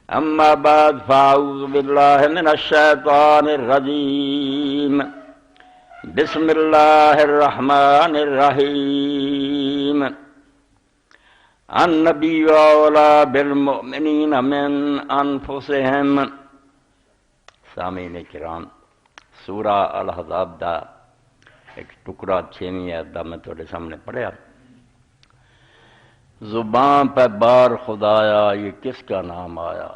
اما بعد فاعوذ باللہ من الشیطان الرجیم بسم اللہ الرحمن الرحیم النبی اولی بالمؤمنین من انفسہم۔ سامعین کرام، سورہ الاحزاب دا ایک ٹکڑا 6ویں آیت دا میں تھوڑے سامنے پڑھیا۔ زبان پہ بار خدایا یہ کس کا نام آیا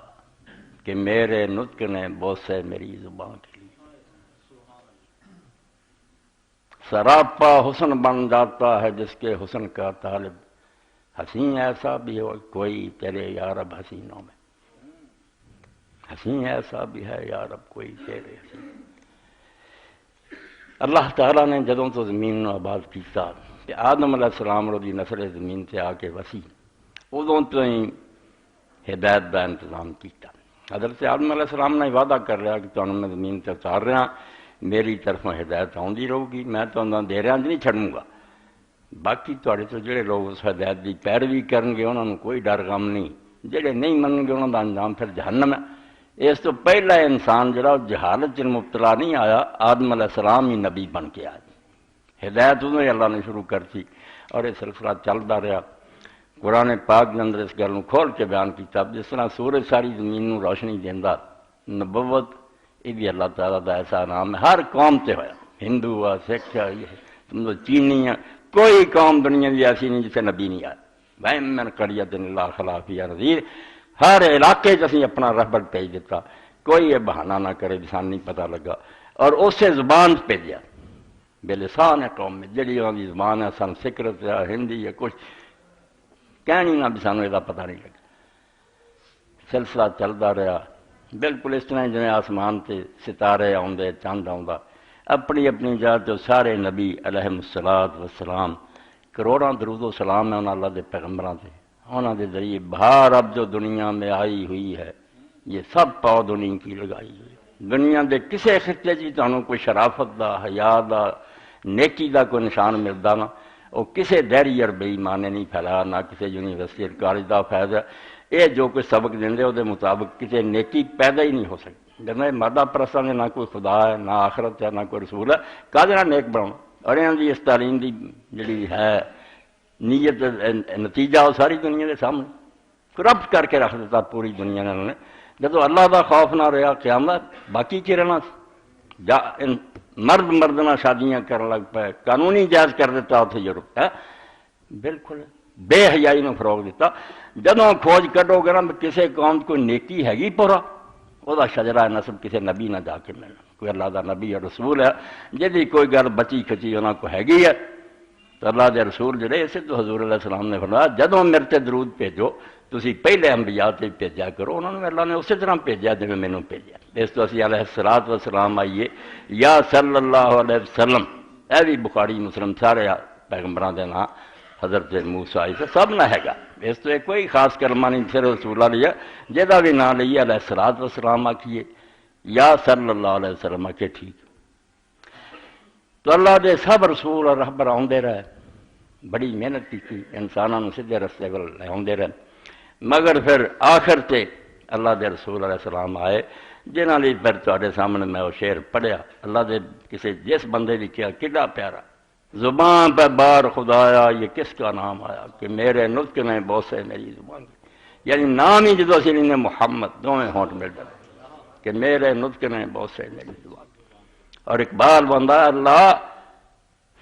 کہ میرے نطق نے بوسے میری زبان کے لیے۔ سراپا حسن بن جاتا ہے جس کے حسن کا طالب، حسین ایسا بھی ہو کوئی تیرے یارب حسینوں میں، حسین ایسا بھی ہے یارب کوئی تیرے حسین۔ اللہ تعالیٰ نے جدوں تو زمین نو آباد کیتا کہ آدم علیہ السلام دی نسل زمین سے آ کے وسی، ادوں تو ہی ہدایت کا انتظام کیتا۔ حضرت آدم علیہ السلام نے وعدہ کر رہا کہ تمہیں میں زمین سے اتار رہا، میری طرفوں ہدایت آتی رہے گی، میں تمہیں دے رہا نہیں چھڑوں گا۔ باقی تھوڑے تو جڑے لوگ اس ہدایت کی پیروی کرن گے انہوں نے کوئی ڈر غم نہیں، جڑے نہیں منن گے انہوں کا انجام پھر جہنم ہے۔ اس تو پہلا انسان جڑا جہالت چ مبتلا نہیں آیا، آدم علیہ السلام ہی نبی بن کے آیا۔ ہدایت ادوں ہی اللہ نے شروع کرتی اور یہ سلسلہ چلتا رہا۔ قرآن پاک کے اندر اس گل کو کھول کے بیان کیتا، جس طرح سورج ساری زمین کو روشنی دینا، نبوت یہ بھی اللہ تعالیٰ کا ایسا نام ہے، ہر قوم سے ہوا، ہندو ہے، سکھ ہے، چینی ہے، کوئی قوم دنیا کی ایسی نہیں جسے نبی نہیں آیا۔ وَإِن مِّن قَرْيَةٍ إِلَّا خَلَا فِيهَا نَذِيرٌ، ہر علاقے اسی اپنا رہبر بھیج دیتا، کوئی یہ بہانہ نہ کرے جسان نہیں پتہ لگا، اور اسے زبان بھیجا بلسان قوم میں، جڑی انہوں کی زبان ہے، سن سکرت ہے، ہندی ہے، کچھ کہنی نہ بھی سانوں یہ پتہ نہیں لگا۔ سلسلہ چلتا رہا بالکل اس طرح جنہیں آسمان سے ستارے آتے، چاند آتا، اپنی اپنی جگہ تو سارے نبی علیہ السلام، کروڑاں درود و سلام ہے انہوں اللہ دے پیغمبراں سے، انہوں دے ذریعے بہار اب جو دنیا میں آئی ہوئی ہے یہ سب پود انہیں کی لگائی ہوئی۔ دنیا دے کسے خطے جی تمہیں کوئی شرافت دا، حیا دا، نیکی دا کوئی نشان ملتا نہ، وہ کسے دہری اور بے ایمانے نہیں پھیلایا، نہ کسے یونیورسٹی کالج کا فائدہ، یہ جو کچھ سبق دیں وہ مطابق کسے نیکی پیدا ہی نہیں ہو سکتی۔ جب مادہ پرستوں نے نہ کوئی خدا ہے، نہ آخرت ہے، نہ کوئی رسول ہے، کہتے نہ نیک بناؤ، اور یہاں کی اس تعلیم کی جڑی ہے نیت نتیجہ وہ ساری دنیا کے سامنے کرپٹ کر کے رکھ دیتا پوری دنیا نے۔ انہوں نے جب اللہ کا خوف نہ رہا قیامت باقی کی رہنا، مرد مردنا شادیاں کرنے لگ پے، قانونی جائز کر دیتا اتنے یورپ ہے، بالکل بے حیائی نے فروغ دیتا۔ جدوں کھوج کڈو گے نا کسی قوم کوئی نیکی ہے پورا، وہ شجرہ نسب کسی نبی نہ جا کے ملنا، کوئی اللہ کا نبی اور رسول ہے جی کوئی گل بچی کھچی انہوں کو ہے تو اللہ کے رسول جڑے اسے تو حضور علیہ السلام نے فرمایا جدوں میرے تے درود بھیجو تسی پہلے انبیاء تے بھیجا کرو، انہوں نے اللہ نے اسی طرح بھیجا جی مینوں بھیجا۔ اس تو اسی علیہ السلام آئیے یا صلی اللہ علیہ وسلم، اے بھی بخاری مسلم سارے پیغمبراں دے نام حضرت موسیٰ عیسیٰ سب نہ ہے گا، اس تو کوئی خاص کلمہ نہیں، صرف رسول اللہ لیا جہاں بھی نام لئیے علیہ السلام آکھیے یا صلی اللہ علیہ وسلم آکھے ٹھیک۔ تو اللہ دے سب رسول اور رہبر آندے رہے، بڑی محنت کی انسانوں نے سیدھے رستے پر لے آندے رہے، مگر پھر آخر تے اللہ دے رسول علیہ السلام آئے جنہاں لئی پھر تواڈے سامنے میں وہ شعر پڑھیا۔ اللہ دے کسی جس بندے نے کیا کڈا پیارا، زبان پہ بار خدایا یہ کس کا نام آیا کہ میرے نطق نے بوسے میری زبان کی، یعنی نام ہی جدو اسی نے محمد دونوں ہونٹ مل جائے کہ میرے نطق نے بوسے میری زبان کی۔ اور اقبال بندہ اللہ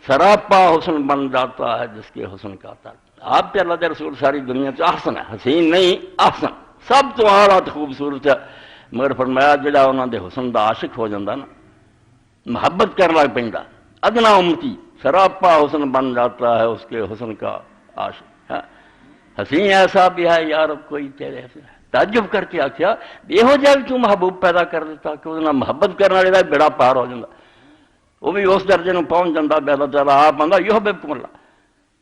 سراپا حسن بن جاتا ہے جس کے حسن کا تعلق، آپ پہ اللہ کے رسول ساری دنیا سے احسن ہے، حسین نہیں احسن، سب تو اعلیٰ خوبصورت ہے، مگر فرمایا جڑا انہوں دے حسن دا عاشق ہو جاتا نا، محبت کر لگ پیندا، ادنا امتی سراپا حسن بن جاتا ہے اس کے حسن کا عاشق۔ حسین ایسا بھی ہے یارب کوئی تیرے حسن ہے، تعجب کر کے آخیا یہو جہا بھی تو محبوب پیدا کر دیتا کہ وہ محبت کرنے والے کا بیڑا پار ہو جاتا، وہ بھی اس درجے میں پہنچ جاتا بے اللہ تعالیٰ آپ آتا یہ بےکم اللہ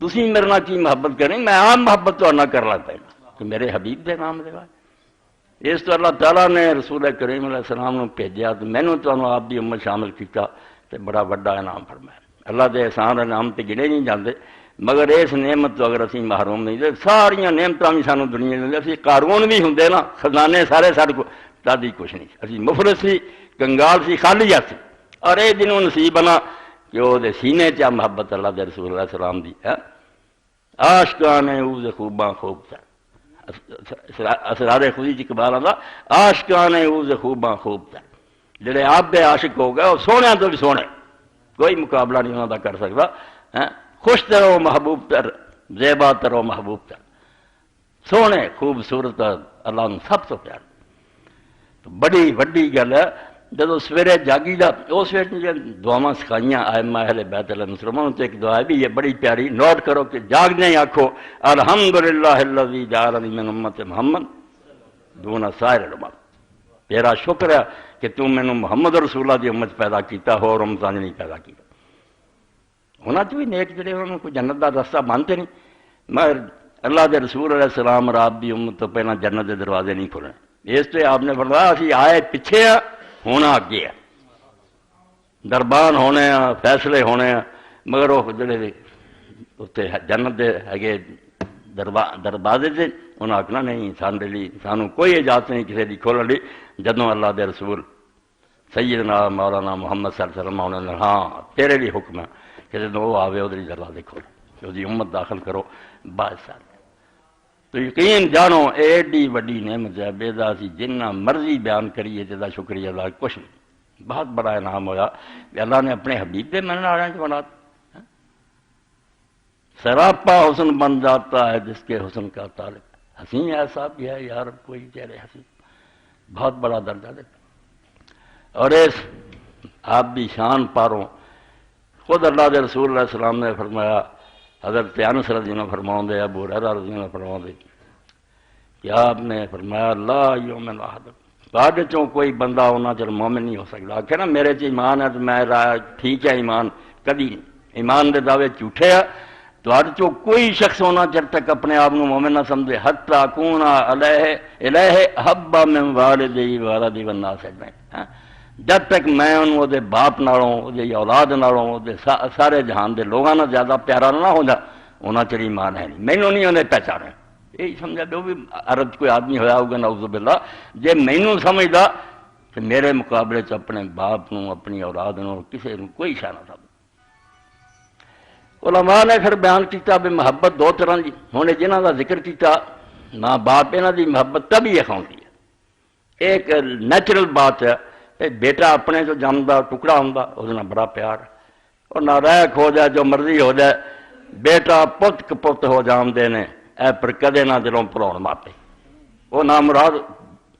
تسی میرے نال کی محبت کریں، میں عام محبت تو نہ کر لگ پہنا کہ میرے حبیب دے نام دے بعد۔ اس تو اللہ تعالیٰ نے رسول کریم علیہ السلام کو بھیجا تو مینوں تمہیں آپ کی امت شامل کیا تو بڑا وڈا انعام فرمایا۔ اللہ دے احسان انعام تے گنے نہیں جاندے، مگر اس نعمت تو اگر اسی محروم نہیں، ساریاں نعمتاں بھی سانوں دنیا دے اسی قارون بھی ہوندے نا، خزانے سارے سارے کو تادی کچھ نہیں، اسی مفلس سی، کنگال سی، خالی ہاتھ سی، اور اے دنوں نصیب بنا کہ وہ دے سینے چا محبت اللہ دے رسول اللہ السلام دی ہے۔ عاشقان اوز خوباں خوب تر، اسرار خودی جی اقبال آندا عاشقان اوز خوباں خوب تر، جڑے آپ دے عاشق ہو گئے وہ سونے تو بھی سونے، کوئی مقابلہ نہیں انہوں دا کر سکتا، خوش ترو محبوب تر، زیبا ترو محبوب تر، سونے خوبصورت اللہ نے سب تو پیار، تو بڑی وڈی گل ہے۔ جدو سویرے جاگی دا اس وقت دعاواں سکھائیاں ائمہ اہل بیت اللہ مسلمانوں تو ایک دعا ہے بھی یہ بڑی پیاری، نوٹ کرو کہ جاگنے ہی آکھو الحمدللہ الذی جعلنی من امت محمد دون سائر الامم، تیرا شکر ہے کہ تم میں نے محمد رسول اللہ دی امت پیدا کیتا ہو اور رمضان نہیں پیدا کیتا۔ ہونا چاہیے نیک جڑے انہوں کو جنت دا رستہ مانتے نہیں، مگر اللہ دے رسول علیہ السلام اور آپ دی امت تو پہلا جنت دے دروازے نہیں کھلنے، اس تو آپ نے فرمایا اسی آئے پیچھے ہیں ہونا اگے ہے، دربان ہونے ہیں، فیصلے ہونے ہیں، مگر وہ جڑے اتنے جنت دے ہے دروازے سے انہیں آخنا نہیں سانوں کوئی اجازت نہیں کسی کی کھولن لی، جدوں اللہ دے رسول سیدنا مولانا محمد صلی اللہ علیہ وسلم انہوں نے ہاں تیرے بھی حکم ہے کہ جدوں وہ آوے ادھر دروازے کھولے کہ وہ امت داخل کرو بعد سال۔ تو یقین جانو ایڈی وڈی نعمت ہے بے اسی جنہ مرضی بیان کریے جدا شکریہ اللہ کچھ نہیں، بہت بڑا انعام ہوا کہ اللہ نے اپنے حبیب دے منن والوں کو بنا دیا، سراپا حسن بن جاتا ہے جس کے حسن کا تعلق، حسین ایسا بھی ہے یار کوئی چہرے حسین، بہت بڑا درجہ دیتا، اور اس آپ بھی شان پاروں خود اللہ دے رسول اللہ علیہ السلام نے فرمایا، حضرت انس رضی اللہ فرماؤں دے، ابو ہریرہ رضی اللہ فرماؤں دے کہ آپ نے فرمایا لا یؤمن احدکم، بعد چوں کوئی بندہ ہونا چل مومن نہیں ہو سکتا، آخر نا میرے چ ایمان ہے تو میں ٹھیک ہے ایمان کدی نہیں، ایمان دے دعوے جھوٹے ہے، تو چوں کوئی شخص ہونا جب تک اپنے آپ کو مومن نہ سمجھے حتی اکون الیہ احب من والدی والدی والناس اجمعین، جب تک میں انہوں وہ باپ نالوں وہ اولاد نالوں وہ سارے جہان دے لوگوں نہ زیادہ پیارا نہ ہوتا انہاں چڑی ایمان ہے نہیں، مینوں نہیں انہیں پہچانے، یہی سمجھا جو بھی عرب کوئی آدمی ہویا ہوگا نعوذ باللہ جے مینوں سمجھدا کہ میرے مقابلے چ اپنے باپ نوں اپنی اولاد نوں کسی نوں کوئی شان نہ سمجھ۔ علماء نے پھر بیان کیتا بھی محبت دو طرح دی، ہن جنہاں دا ذکر کیتا ماں باپ انہاں دی محبت تبھی اکھاؤندی ہے، ایک نیچرل بات ہے، بیٹا اپنے جو جمدا ٹکڑا ہوں اس بڑا پیار، اور نہ رہ کھو جائے جو مرضی ہو جائے، بیٹا پت کپت ہو جاندے نے اے پر کدے نہ دلوں پڑھاؤ ماپے، وہ نہ مراد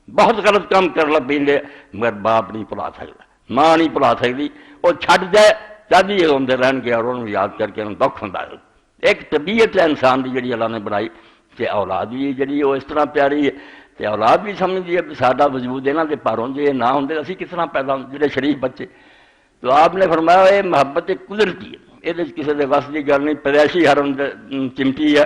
بہت غلط کام کر لگ پیندے مگر باپ نہیں بھلا سکتا، ماں نہیں بھلا سکتی، وہ چھڈ جائے چاہیے ہوندے رہن گے اور انہوں یاد کر کے انہوں دکھ ہوندا ہے۔ ایک طبیعت ہے انسان دی جڑی اللہ نے بنائی کہ اولاد بھی جڑی وہ اس طرح پیاری ہے، تے اولاد بھی سمجھدی ہے کہ ساڈا وجود انہاں دے پاروں جے نہ ہوندے اسی کس طرح پیدا ہوندے جڑے شریف بچے۔ تو آپ نے فرمایا یہ محبت ایک قدرتی ہے، یہ کسی دے وس دی گل نہیں، پیدائشی ہر چمٹی ہے،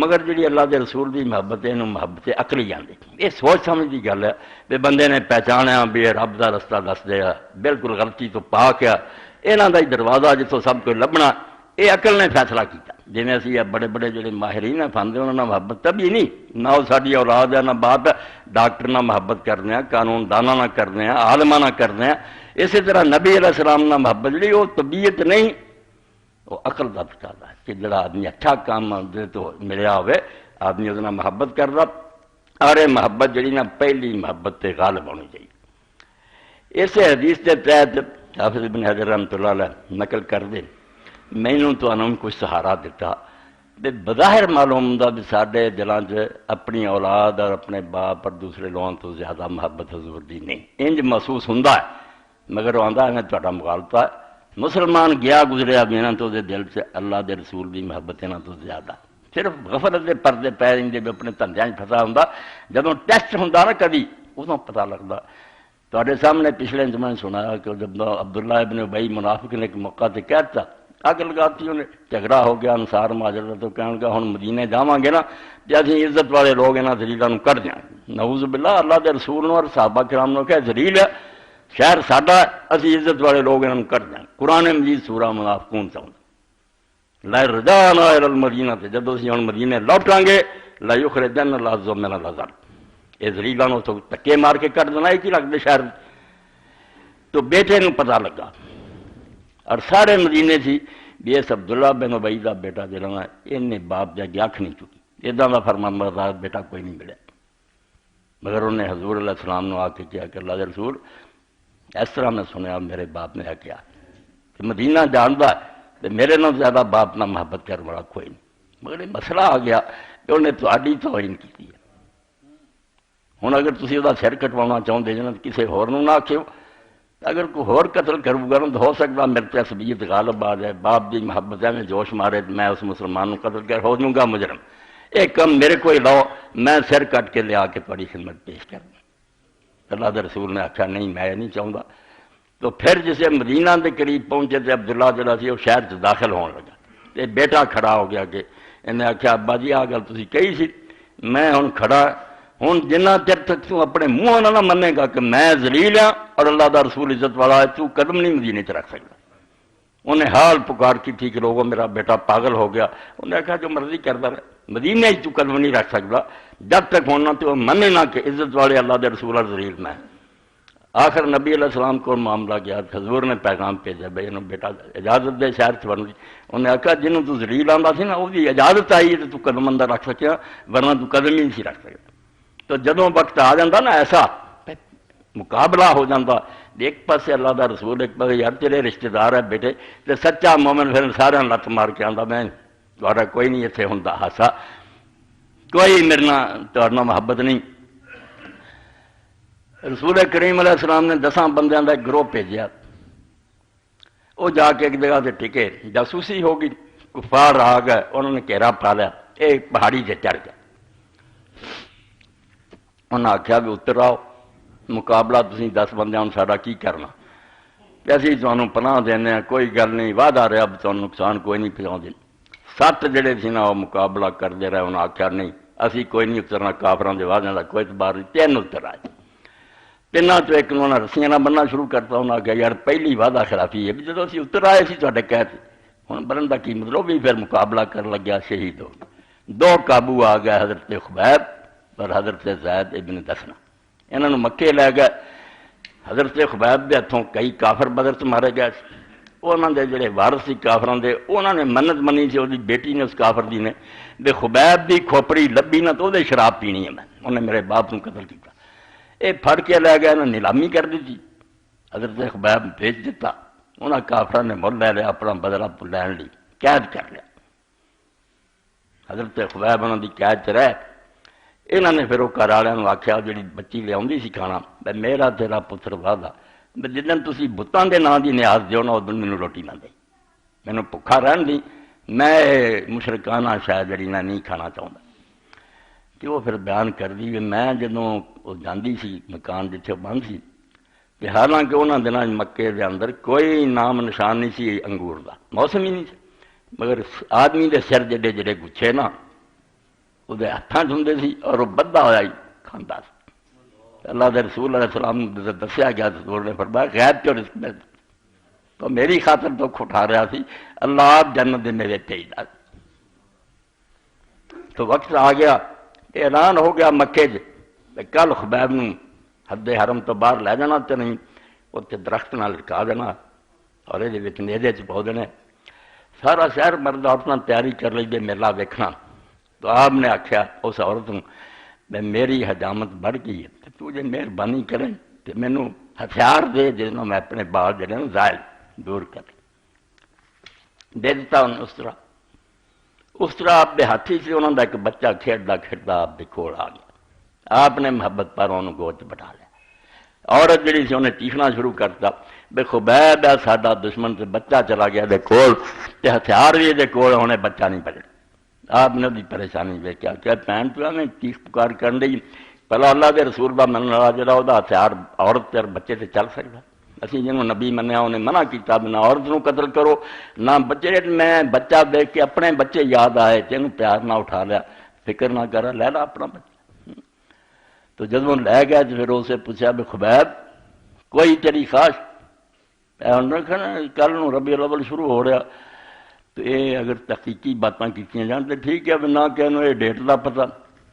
مگر جڑی اللہ دے رسول دی محبت ہے انہوں محبت عقلی جاندی، یہ سوچ سمجھ دی گل ہے کہ بندے نے پہچانیا بھی رب دا رستہ دس دیا بالکل غلطی تو پاک ہے، انہاں دا ہی دروازہ جتوں سب کوئی لبنا، یہ عقل نے فیصلہ کیتا۔ جی اسی بڑے بڑے جڑے ماہرین ہیں فاندے انہوں نے محبت تبھی نہیں، نہ وہ ساری اولاد ہے نہ باپ ہے، ڈاکٹر نہ محبت کرنے ہیں، قانون دانا نہ کرنے ہیں، عالمہ نہ کرنے ہیں، اسی طرح نبی علیہ السلام نہ محبت جڑی وہ طبیعت نہیں وہ عقل کا تقاضا ہے کہ جڑا آدمی اچھا کام تو ملیا ہوئے آدمی اس محبت کر رہا، اور یہ محبت جڑی نا پہلی محبت تے غالب ہونی چاہیے۔ اس حدیث کے تحت حافظ ابن حجر رحمۃ اللہ علیہ نقل کر دے مینوں تو انہوں کچھ سہارا دیتا، بظاہر معلوم ہوندا بھی ساڈے دلاں چ اپنی اولاد اور اپنے باپ اور دوسرے لوگوں تو زیادہ محبت حضور دی نہیں، انج محسوس ہوندا ہے، مگر وہ آندا ہے تہاڈا مغالطہ ہے، مسلمان گیا گزریا بھی انہاں تو دے دل سے اللہ دے رسول دی محبت انہاں تو زیادہ، صرف غفلت دے پردے پے رہندے بھی اپنے دھندیاں پھسا ہوندا، جدوں ٹیسٹ ہوندا نا کدی ادوں پتہ لگدا۔ تہاڈے سامنے پچھلے زمانے سنایا کہ جب عبداللہ ابن ابی منافق نے ایک موقع تے کہتا اگ لگاتی انہیں، جھگڑا ہو گیا انصار مہاجر تو کہنے لگا ہن مدینے جاواں گے نا تے اسی عزت والے لوگ انہاں ذلیلاں نوں کڈ دیاں، نعوذ باللہ اللہ دے رسول اور صحابہ کرام نے کہا ذلیل ہے شہر ساڈا، اسی عزت والے لوگ انہاں نوں کڈ دیاں، قرآن مجید سورہ منافقون چاہتا لا رجعنا الى المدینہ، جدو اسی ہن مدینے لوٹاں گے لا یخرجن العز من الاذل، یہ ذلیلاں نو تو تکے مار کے کٹ دینا کی لگتے شہر۔ تو بیٹے نو پتہ لگا اور سارے مدینے سی بھی اس عبداللہ بن ابی دا بیٹا جڑا انہیں باپ جا کے اکھ نہیں چکی، ادا کا فرمان بردار بیٹا کوئی نہیں ملیا۔ مگر انہیں حضور علیہ السلام نے آ کے کیا کہ اللہ کے رسول اس طرح میں سنیا میرے باپ نے کیا کہ مدینہ جانتا ہے تو میرے نال زیادہ باپ نہ محبت کرنے والا کوئی نہیں، مگر یہ مسئلہ آ گیا کہ انہیں تہاڈی توہین کی ہے۔ ہوں اگر تسی وہ سر کٹوانا چاہتے جی کسی ہور نوں نہ آکھو، اگر کوئی ہور قتل کرو گا تو ہو سکتا میرے تے عصبیت غالب آ جائے، باپ دی محبت میں جوش مارے میں اس مسلمان نوں قتل کر ہو جوں گا مجرم، ایک کم میرے کو لاؤ میں سر کٹ کے لیا کے تھوڑی خدمت پیش کر دوں۔ اللہ کے رسول نے آخیا نہیں میں نہیں چاہتا۔ تو پھر جسے مدینہ کے قریب پہنچے تو عبداللہ جڑا سی وہ شہر سے داخل ہون لگا، تے بیٹا کھڑا ہو گیا کہ انہیں آخیا ابا جی آ گل تسی کہی سی، میں ہن کھڑا ہوں جنہ چر تک تو اپنے منہ نہ منے گا کہ میں ذلیل ہاں اور اللہ دا رسول عزت والا ہے، تو قدم نہیں مدینے چ رکھ سکتا۔ انہیں حال پکار کی تھی کہ لوگوں میرا بیٹا پاگل ہو گیا، انہیں کہا جو مرضی کرتا رہے مدینے ہی تو قدم نہیں رکھ سکتا جب تک ہونا تو منے نہ کہ عزت والے اللہ دے رسول اور ذلیل میں۔ آخر نبی علیہ السلام کو معاملہ گیا، حضور نے پیغام بھیجا بھائی انہوں بیٹا اجازت دے شہر چ ورن دی۔ انہیں آخیا جنہوں تو ذلیل آتا سی نا وہ اجازت آئی تو قدم اندر رکھ سکیا، ورنہ تو قدم ہی نہیں سی رکھ سکتا۔ تو جدوں وقت آ جاتا نا ایسا مقابلہ ہو جاتا، ایک پاسے اللہ دا رسول ایک پاسے یار تیرے رشتہ دار ہے بیٹے، تو سچا مومن پھر سارے لت مار کے آتا میں تھوڑا کوئی نہیں اتنے ہوں ہاسا، کوئی میرے نال محبت نہیں۔ رسول کریم علیہ السلام نے 10 بندیاں کا ایک گروہ بھیجا، وہ جا کے ایک جگہ سے ٹکے، جاسوسی ہو گئی، کفار آ گئے انہوں نے گھیرا پا لیا، ایک پہاڑی سے چڑھ گیا۔ انہیں آخیا بھی اتر آؤ مقابلہ تھی 10 بندیاں ہوں ساڈا کی کرنا، اسی تمہیں پناہ دینا کوئی گل نہیں وعدہ رہا بھی تمہیں نقصان کوئی نہیں پہنچا۔ 7 جڑے سی نا وہ مقابلہ کرتے رہے، انہیں آخیا نہیں اسی کوئی نہیں اترنا، کافراں دے وعدے کا کوئی اعتبار نہیں۔ 3 اتر آئے، تینوں چ ایک انہوں نے رسیاں نہ بننا شروع کرتا، انہیں آخیا یار پہلی وعدہ خلافی ہے بھی جب اسی اتر آئے سی تے قید ہوں بنن کا کی مطلب، بھی پھر مقابلہ کر لگیا شہید ہو گیا۔ 2 قابو آ گئے حضرت خبیب اور حضرت زید ابن دسنا، انہوں نے مکے لے گئے۔ حضرت خبیب کے ہاتھوں کئی کافر بدر سے مارے گئے، انہوں نے جڑے وارث سی کافراں دے انہوں نے منت منی سی، وہ بیٹی نے اس کافر دی نے بے خبیب دی کھوپڑی لبی نہ تو وہ شراب پینی ہے، میں انہیں میرے باپ کو قتل کیا۔ یہ پھڑ کے لے گئے، انہیں نیلامی کر دی تھی، حضرت خبیب بیچ دیتا، انہوں کافروں نے مل لے لیا اپنا بدلہ لین لی، قید کر لیا۔ حضرت خبیب انہوں کی قید چ رہ، انہوں نے پھر وہ گھر والوں آخیا جی بچی لیا سی کھانا بھائی میرا تیرا پتر وعدہ جدن تھی بتان کے نام کی نیاز دیو نا ادن مینوں روٹی نہ دیں، مینوں بھکھا رہن دی، میں مشرکانہ شاید جڑی میں نہیں کھانا چاہتا۔ کہ وہ پھر بیان کر دی کہ میں جدوں وہ جاندی سی مکان جتھے بند سی، کہ حالانکہ انہوں دنوں مکے دے اندر کوئی نام نشان نہیں سی انگور دا، موسم ہی نہیں سی، مگر آدمی دے سر جڑے جڑے گچھے نا وہ ہاتھوں چ ہوں سی اور وہ بدھا ہوا ہی کھانا سی۔ اللہ کے رسول علیہ السلام دسیا گیا رسول نے فرمایا غیب چو رزق ملتا، تو میری خاطر دکھ اٹھا رہا سی، اللہ آپ جنت دے میرے بھیجدا۔ تو وقت آ گیا، اعلان ہو گیا مکے کل خبیب نوں حد حرم تو باہر لے جانا تو نہیں اتنے درخت نہ لٹکا دینا اور یہ نیزے چ پا دینے۔ سارا شہر مرد عورتیں تیاری کر لی گئے میلہ ویکھنا۔ تو آپ نے آخیا اس عورت کو میں میری حجامت بڑھ گئی ہے تو جی مہربانی کریں تو مینوں ہتھیار دے جنہوں میں اپنے بال جڑے زائل دور کر دے دیتا۔ انہیں اس طرح آپ کے ہاتھی سے انہوں کا ایک بچہ کھیڈتا کھیڈتا آپ کے کول آ گیا، آپ نے محبت پر انہوں گود بٹھا لیا۔ عورت جڑی سی انہیں چیخنا شروع کرتا بے خبیب ہے ساڈا دشمن سے بچہ چلا گیا دے کول تے ہتھیار بھی دے کول ہونے بچہ نہیں پکڑ۔ آپ نے بھی پریشانی ویکیا کہ بہن تو میں چیخ پکار کرن دی پہلا اللہ کے رسول کا منن والا جڑا وہ ہتھیار عورت اور بچے سے چل سکتا، اسی جنہوں نبی منیا انہیں منع کیتا نہ عورت نو قتل کرو نہ بچے۔ میں بچہ دیکھ کے اپنے بچے یاد آئے تینوں پیار نہ اٹھا لیا، فکر نہ کرا لے لا اپنا بچہ۔ تو جدوں لے گیا تو پھر اسے پوچھا بھی خبیب کوئی تیری خواہش؟ کل نو ربیع الاول شروع ہو رہا، تو تو یہ اگر تحقیقی باتیں کی جان تو ٹھیک ہے، نہ کہ یہ ڈیٹ کا پتا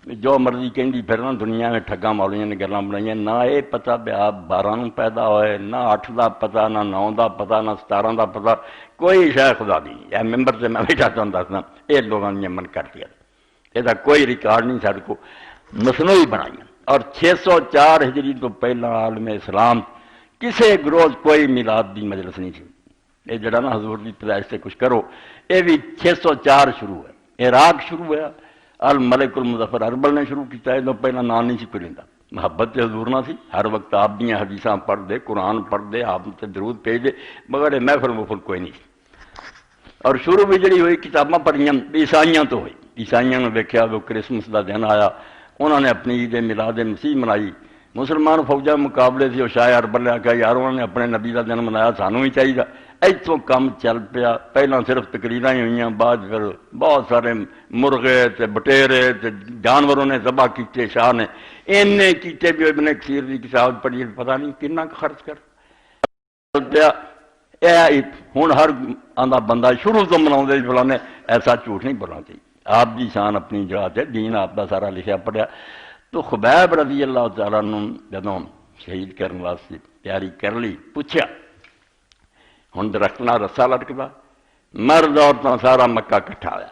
جو مرضی کہندی پھرنا دنیا میں ٹھگاں مالیاں نے گلاں بنائیاں، نہ یہ پتا بھی آپ 12 نوں پیدا ہوئے، نہ 8 کا پتا، نہ 9 کا پتا، نہ 17 کا پتا، کوئی شے خدا دی نہیں۔ ممبر سے میں بیٹھا تمہیں دسنا یہ لوگوں نے من کر دیا، یہ کوئی ریکارڈ نہیں سارے کو مصنوعی بنائی۔ اور 604 ہجری تو پہلا عالم اسلام کسے گروز کوئی میلاد دی مجلس نہیں تھی۔ یہ جڑا نا حضور کی پیدائش سے کچھ کرو، یہ بھی 604 شروع ہے، عراق شروع ہوا، الملک المظفر اربل نے شروع کیا، ہے تو پہلا نام نہیں سی کوئی لینا۔ محبت حضور نہ سی، ہر وقت آپ دیا حدیثاں پڑھ دے، قرآن پڑھ دے، آپ سے درود بھیج دے، مگر یہ محفل مفل کوئی نہیں سی۔ اور شروع بھی جڑی ہوئی کتاباں پڑھیاں عیسائیاں تو ہوئی، عیسائیاں نے دیکھا وہ کرسمس کا دن آیا، انہوں نے اپنی عید میلاد مسیح منائی۔ مسلمان فوجاں مقابلے سے وہ شاہ اربل نے آخیا یار انہوں نے اپنے نبی کا دن منایا، سانوں بھی چاہیے۔ اتوں کم چل پیا، پہلا صرف تقریراں ہی ہوئیں، بعد پھر بہت سارے مرغے تے بٹیرے تے جانوروں نے ذبح کیتے، شاہ نے اینے کیتے بھی ابن کثیر کی کتاب پڑھی پتہ نہیں کتنا خرچ کر پیا۔ ہوں ہر آدھا بندہ شروع تو منا فلانے، ایسا جھوٹ نہیں بولنا چاہیے۔ آپ کی شان اپنی جگہ ہے، دین آپ کا سارا لکھا پڑھیا۔ تو خبیب رضی اللہ تعالیٰ نے جدوں شہید کرنے واسطے تیاری کر لی، پوچھا ہوں درخت نہ رسا لٹکتا، مرد عورتوں سارا مکہ کٹھا ہوا،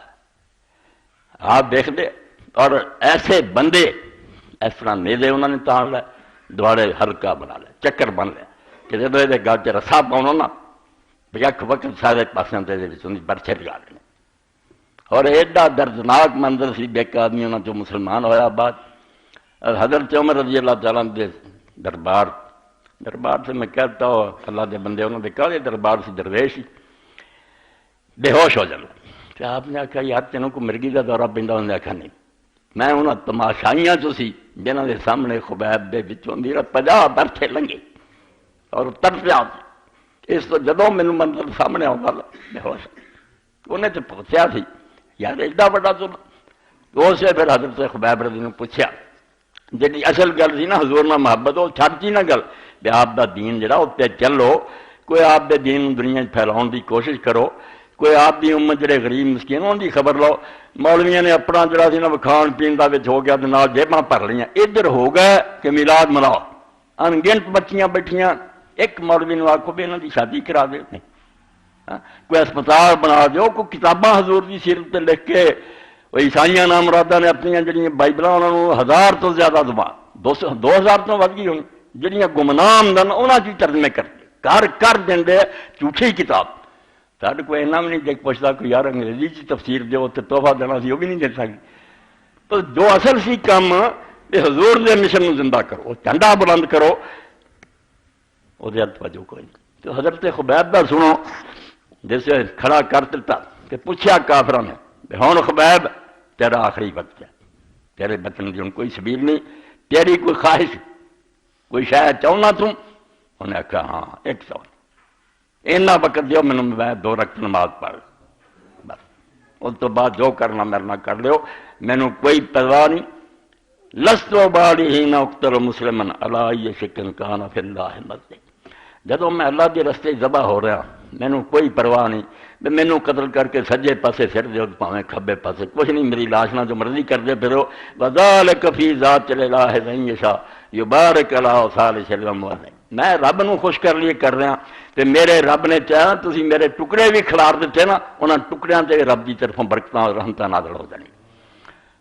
آپ دیکھ دے، اور ایسے بندے اس طرح نیزے انہوں نے تان لے، دوڑے ہلکا بنا لے، چکر بن لیا کہ جب یہ گل چ رسا پاؤنا نا یک وقت سارے پاسوں سے برچے لگا لینے۔ اور ایڈا دردناک منظر سی، ایک آدمی انہوں جو مسلمان ہوا بعد حضرت عمر رضی اللہ تعالیٰ کے دربار سے میں کہتا ہوں اللہ کے بندے انہوں نے کہا یہ دربار سے درویش بے ہوش ہو جانا۔ تو آپ نے آخیا یار تینوں کو مرگی کا دورہ پہ انہوں نے آخیا نہیں، میں انہوں تماشائیاں چ سی جنہوں کے سامنے خبیب دے وچوں میرا 50 برچے لنگے اور ترسیا، اس تو جدوں مینوں منظر سامنے آؤں گا بے ہوش انہیں تو پوچھا سی یار ایڈا بڑا تو اسے پھر حضرت خبیب رضی نے پوچھا جی اصل گل سی نا حضور نہ محبت وہ چھڑتی نہ گل بھی آپ دا دین جڑا اتنے چلو، کوئی آپ دے دین دنیا پھیلاؤ کی کوشش کرو، کوئی آپ دی امت جڑے غریب مسکین انہوں کی خبر لو۔ مولویاں نے اپنا جڑا سی نا کھان پین کا ہو گیا تو نال جیباں بھر لیاں، ادھر ہو گئے کہ میلاد مناؤ، انگنت بچیاں بیٹھیاں، ایک مولوی نے آخو بھی انہوں کی شادی کرا دے، کوئی ہسپتال بنا دیو، کوئی کتاباں حضور کی سیرت تے لکھ کے۔ عیسائیاں نام مرادہ نے اپنی جڑیاں بائبل انہوں 1000 تو زیادہ زبان 2000 تو ود گئی ہوں جڑیاں گمنام دن انہوں کی ترجمے کر دیں جھوٹھی کتاب۔ سارے کوئی اینا بھی نہیں دیکھ پوچھتا کوئی یار انگریزی کی تفسیر دیو تو تحفہ دینا سی وہ بھی نہیں دے سکتی۔ تو جو اصل سی کام یہ حضور دے مشن کو زندہ کرو، جھنڈا بلند کرو، وہ توجہ کوئی نہیں۔ تو حضرت خبیب دا سنو جیسے کھڑا کر دیتا کہ پوچھا کافراں نے ہوں خبیب تیرا آخری وقت ہے، تیرے بچن کی ہوں کوئی سبیل نہیں، تیری کوئی خواہش کوئی شاید چاہنا تم؟ انہیں آخیا ہاں ایک سوال اینا وقت دیو میں 2 رکعت نماز پڑھ بس، اس تو بعد جو کرنا میرے نہ کر لیو، مینوں کوئی پرواہ نہیں۔ لستو بالی ہی نہ اقتل مسلمن علی شکن کان فی اللہ مسجد، جدوں میں اللہ کے رستے ذبح ہو رہا مینوں کوئی پرواہ نہیں، مینوں قتل کر کے سجے پاسے پھر دیو پاویں کھبے پاسے کچھ نہیں، میری لاش نہ جو مرضی کر دے پھرو، وذالک فی ذات الہ من یشاء یبارک علی صالح الاموال۔ میں رب نو خوش کر لیے کر رہا تے میرے رب نے چاہا تسی میرے ٹکڑے بھی کھلار دیتے نا، انہاں ٹکڑیاں تے رب دی طرفوں برکتاں اور رحمتاں نازل ہو جانی۔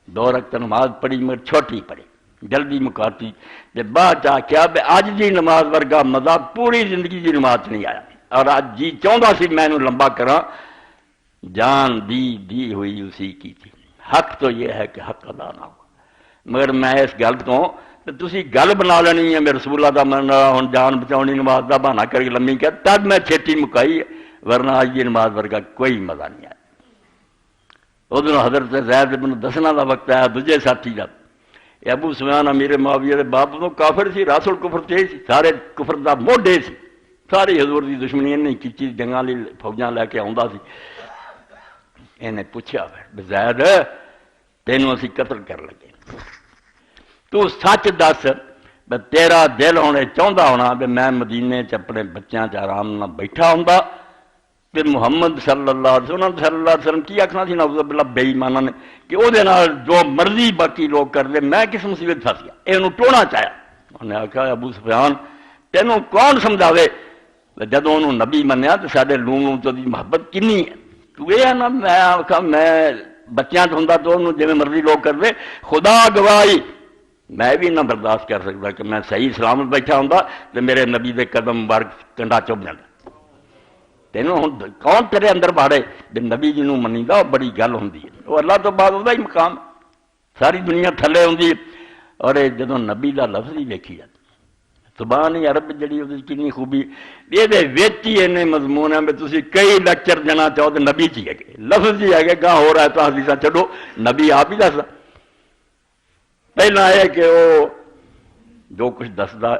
2 رکعت نماز پڑھی مگر چھوٹی پڑھی، جلدی مکاتی تے بعد آ کیا اج دی نماز ورگا مزہ پوری زندگی دی نماز نہیں آیا۔ اور اج جی چاہتا سی میں انہوں لمبا کرا، جان دی ہوئی اسی کی تھی۔ حق تو یہ ہے کہ حق ادا نہ ہو، مگر میں اس گل تو تسی گل بنا لینی ہے میں رسول اللہ دا من ہوں جان بچاؤنی نماز دا بہانہ کر کے لمبی کیا، تب میں چھیٹی مکائی، ورنہ اج یہ نماز ورگا کوئی مزہ نہیں آیا۔ ادھر حضرت زید بن دسنا دا وقت آیا دوجے ساتھی دا، ابو سفیان امیر معاویہ دے باپ تو کافر سی، راس الکفر تے سی، سارے کفر دا موڈے سی، ساری حضور دی دشمنی نہیں کی جنگاں لی فوجاں لے کے آوندا سی۔ انہیں پوچھا زید تینوں اسی قتل کر لگے، تو سچ دس تیرا دل ہونے چاہتا ہونا بھی میں مدینے چ اپنے بچیاں چ آرام نہ بیٹھا ہوں کہ محمد صلی اللہ علیہ وسلم صلی اللہ علیہ وسلم کی آخنا سی نعوذ باللہ بے ایمانہ نے کہ وہ جو مرضی باقی لوگ کر دے میں کس مصیبت پھس گیا یہ ٹونا چاہیا انہوں نے آخیا ابو سفیان تینوں کون سمجھاوے جدوں انہوں نبی منیا تو سارے لوں تو محبت کنی ہے تو یہ نا میں آخا میں بچیاں تو ہوں تو انہوں جی مرضی لوگ کر دے خدا گواہی میں بھی نہ برداشت کر سکتا کہ میں صحیح سلامت بیٹھا ہوں تو میرے نبی دے قدم مبارک کنڈا چپ جانا تینوں ہوں کون تیرے اندر باڑے بھی نبی جی نوں منی دا بڑی گل ہوں وہ اللہ تو بعد وہ ہی مقام ساری دنیا تھلے ہوں اور جدوں نبی دا لفظ ہی ویکھی جاتا زبان عرب جڑی وہ کنی خوبی یہ مضمون ہے تھی کئی لیکچر دینا چاہو تو نبی چی ہے لفظ ہی ہے گاہ ہو رہا ہے تو حدیثاں چھڈو نبی آپ ہی دسدا پہلا یہ کہ وہ جو کچھ دسدا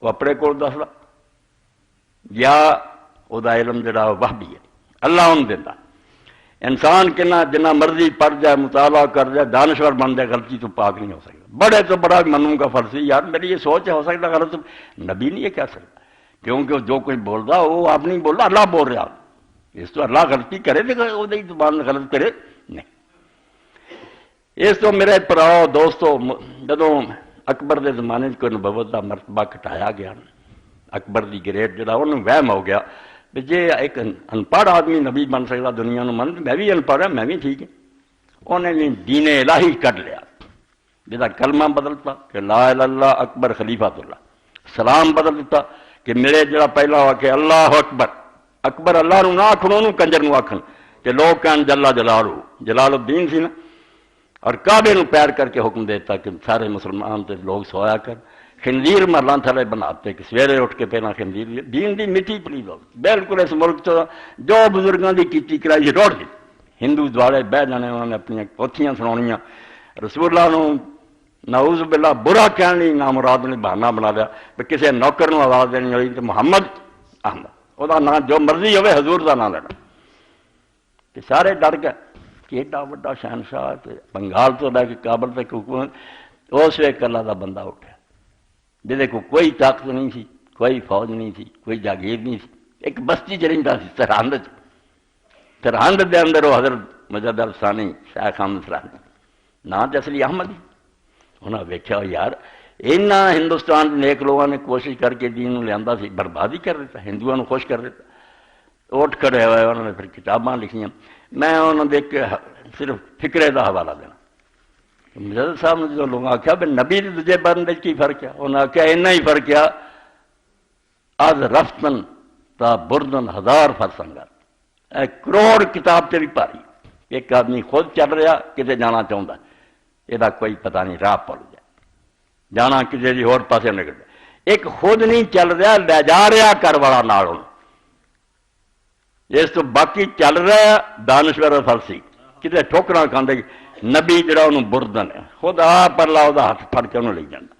وہ اپنے کول دسدا یا وہ علم جڑا وحبی ہے اللہ انہوں دینا انسان کنا جنہ مرضی پڑھ جائے مطالعہ کر جائے دانشور بن جائے غلطی تو پاک نہیں ہو سکتا بڑے تو بڑا منوں کا فرض یار میری یہ سوچ ہے ہو سکتا غلط نبی نہیں یہ کہہ سکتا کیونکہ جو کوئی بول رہا وہ آپ نہیں بول رہا اللہ بول رہا اس تو اللہ غلطی کرے تو زبان غلط کرے نہیں اس تو میرے پراؤ دوستو جدوں اکبر دے زمانے کوئی نبوت کا مرتبہ گھٹایا گیا اکبر دی گریڈ جڑا انہوں وہم ہو گیا بھی جی ایک ان پڑھ آدمی نبی بن سکتا دنیا من میں بھی ان پڑھ ہوں میں بھی ٹھیک ہے انہیں بھی دین الہی کر لیا جہاں کلمہ بدلتا کہ لا الہ الا اللہ اکبر خلیفۃ اللہ سلام بدل دیتا کہ میرے جڑا پہلا ہوا کہ اللہ اکبر اکبر اللہ نو نہ آکھن انہوں کنجر نو آکھن کہ لوگ کہن جلا جلالو جلال الدین سی نا اور کعبے نو پیر کر کے حکم دیتا کہ سارے مسلمان تے لوگ سویا کر خنزیر مرلان تھلے بناتے کہ سویرے اٹھ کے پہنا خنزیر دین دی مٹی پلی لوگ بالکل اس ملک تو جو بزرگاں دی کیتی کرائی روڑ دی ہندو دوارے بہ جانے انہوں نے اپنی پوتھیاں سناؤنیاں رسول اللہ نو نعوذ باللہ برا کہنے لی نامراد نے بہانہ بنا لیا کہ کسی نوکر نو آواز دینی ہوئی تو محمد احمد وہ نام جو مرضی ہوئے حضور دا نام لینا کہ سارے ڈر گئے کہ ایڈا وڈا شہنشاہ بنگال تو لے کے کابل تک حکومت اس وقت اللہ دا بندہ اٹھا جہدے کو کوئی طاقت نہیں سی کوئی فوج نہیں سی کوئی جاگیر نہیں سی ایک بستی چرندہ سی سرہند سرہند دے اندر وہ حضرت مجد الثانی شیخ احمد سرہندی نام تو اصلی احمد ہی انہوں نے ویکھیا یار اینا ہندوستان نیک لوگوں نے کوشش کر کے دین لیا سی بربادی کر دیتا ہندوؤں نے خوش کر دیتا اٹھ کھڑے ہوئے انہوں نے پھر کتاباں لکھیاں میں انہوں نے دیکھ کے صرف فکرے کا حوالہ دینا مجد صاحب نے جو لوگ آخیا بھی نبی دوجے بندے کی فرق ہے انہوں نے آخیا اینا ہی فرق ہے از رفتن تا بردن ہزار فرسنگر کروڑ کتاب سے بھی پاری ایک آدمی خود چل رہا کتے جانا چاہتا یہ کوئی پتہ نہیں راہ پڑ جائے جانا کسی بھی اور پاسے نکل جائے ایک خود نہیں چل رہا لے جا رہا کر والا نال اس تو باقی چل رہا دانشور فلسی کتے ٹھوکراں کھاندے نبی جڑا انہوں بردن ہے خود آپ اللہ وہ ہاتھ پھڑ کے انہوں لے جانا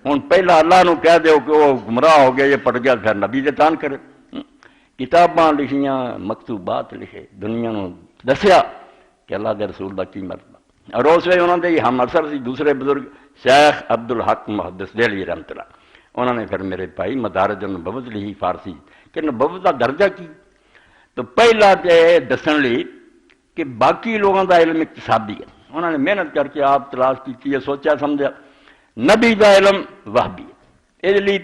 ہوں پہلا اللہ نو کہہ دیو کہ وہ گمراہ ہو گیا یہ پڑ گیا پھر نبی دے تان کرے کتاباں لکھیاں مکتوبات لکھے دنیا نو دسیا کہ اللہ دے رسول دا کی مرتبہ اور اس وقت انہوں نے ہم اثر سی دوسرے بزرگ شیخ عبد الحق محدث دہلوی رحمۃ اللہ انہوں نے پھر میرے بھائی مدارج النبوت لکھی فارسی کہ نبوت کا درجہ کی تو پہلا تو دسن لی کہ باقی لوگوں کا علم اقتصادی ہے انہوں نے محنت کر کے آپ تلاش کی ہے سوچا سمجھا نبی کا علم وحبی ہے اس لیے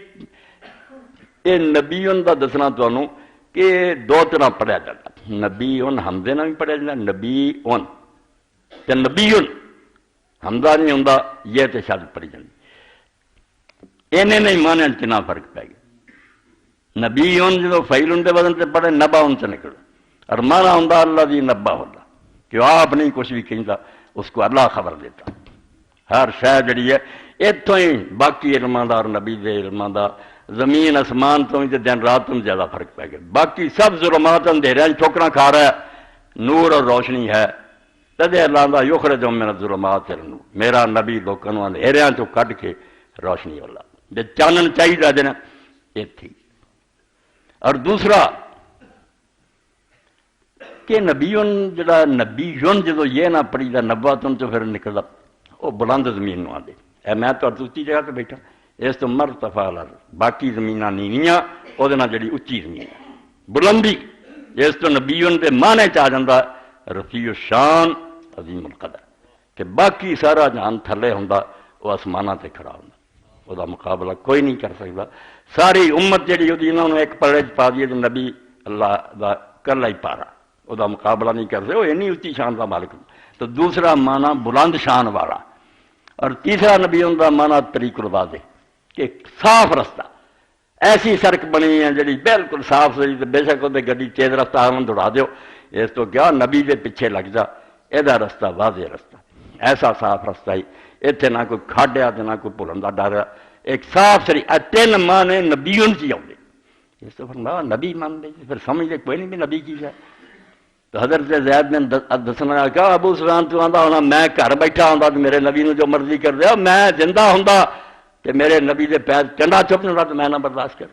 یہ نبیون کا دسنا تمہوں کہ دو طرح پڑھیا جاتا نبی ان حمزے نہ بھی پڑھیا جاتا نبی ان تے نبیون حمزہ نہیں ہوں یہ تو شرط پڑی جاتی اینے نہیں مانے چنا فرق پی گیا نبی ان جدو فیل ان کے وزن سے پڑھے نبا ان سے نکل اور مانا ہوں اللہ دی نبا ہوتا کہ آپ نہیں کچھ بھی کہتا اس کو اللہ خبر دیتا ہر شہ جڑی ہے اتوں ہی باقی علماں دا اور نبی دے علماں دا زمین آسمان تو ہی دن رات تو زیادہ فرق پی گیا باقی سب ظلمات اندھیرے ٹھوکراں کھا رہا ہے نور اور روشنی ہے تدے اللہ دا یخرج من الظلمات الى النور میرا نبی لوکاں نوں اندھیریاں چوں کڈ کے روشنی والا جے چانن چاہیدا دینا ایتھی اور دوسرا کہ نبیون جڑا نبیون جدو یہ نہ پڑھی دا نبوتن تو پھر نکلدا وہ بلند زمین نو آندے اے میں تو اچھی جگہ تے بیٹھا اس تو مرتفع الارض باقی زمیناں نیویاں او دے نال جڑی اچھی زمین بلندی اس تو نبیون دے معنی چ آ جاتا رفیع الشان عظیم القدر کہ باقی سارا جہان تھلے ہوندا وہ آسماناں تے کھڑا ہوندا وہ دا مقابلہ کوئی نہیں کر سکتا ساری امت جہی وہ انہوں نے ایک پلڑے چ پا دیے کہ نبی اللہ دا کلا ہی پارا وہ دا مقابلہ نہیں کر سکتے وہ اینی اچھی شان دا مالک تو دوسرا معنی بلند شان والا اور تیسرا نبی ان کا معنی طریق الواضح کہ صاف رستہ ایسی سڑک بنی ہے جی بالکل صاف سی بے شک وہ گڈی تیز رستہ آن دوڑا دیو اس تو کیا نبی دے پیچھے لگ جا یہ رستہ واضح رستہ ایسا صاف رستہ ہی اتنے نہ کوئی کھاڈیا نہ کوئی بھولن کا ڈر ایک صاف سری تین مانے نبیون چی آؤ اس تو فرمایا نبی مان دے پھر سمجھتے کوئی نہیں بھی نبی کی ہے تو حضرت زید نے دسنا کہا ابو سفیان تو آندا ہونا میں گھر بیٹھا ہوں تو میرے نبی نے جو مرضی کر دیا میں زندہ ہوں کہ میرے نبی دے پیر کنڈا چپ جاتا تو میں نہ برداشت کر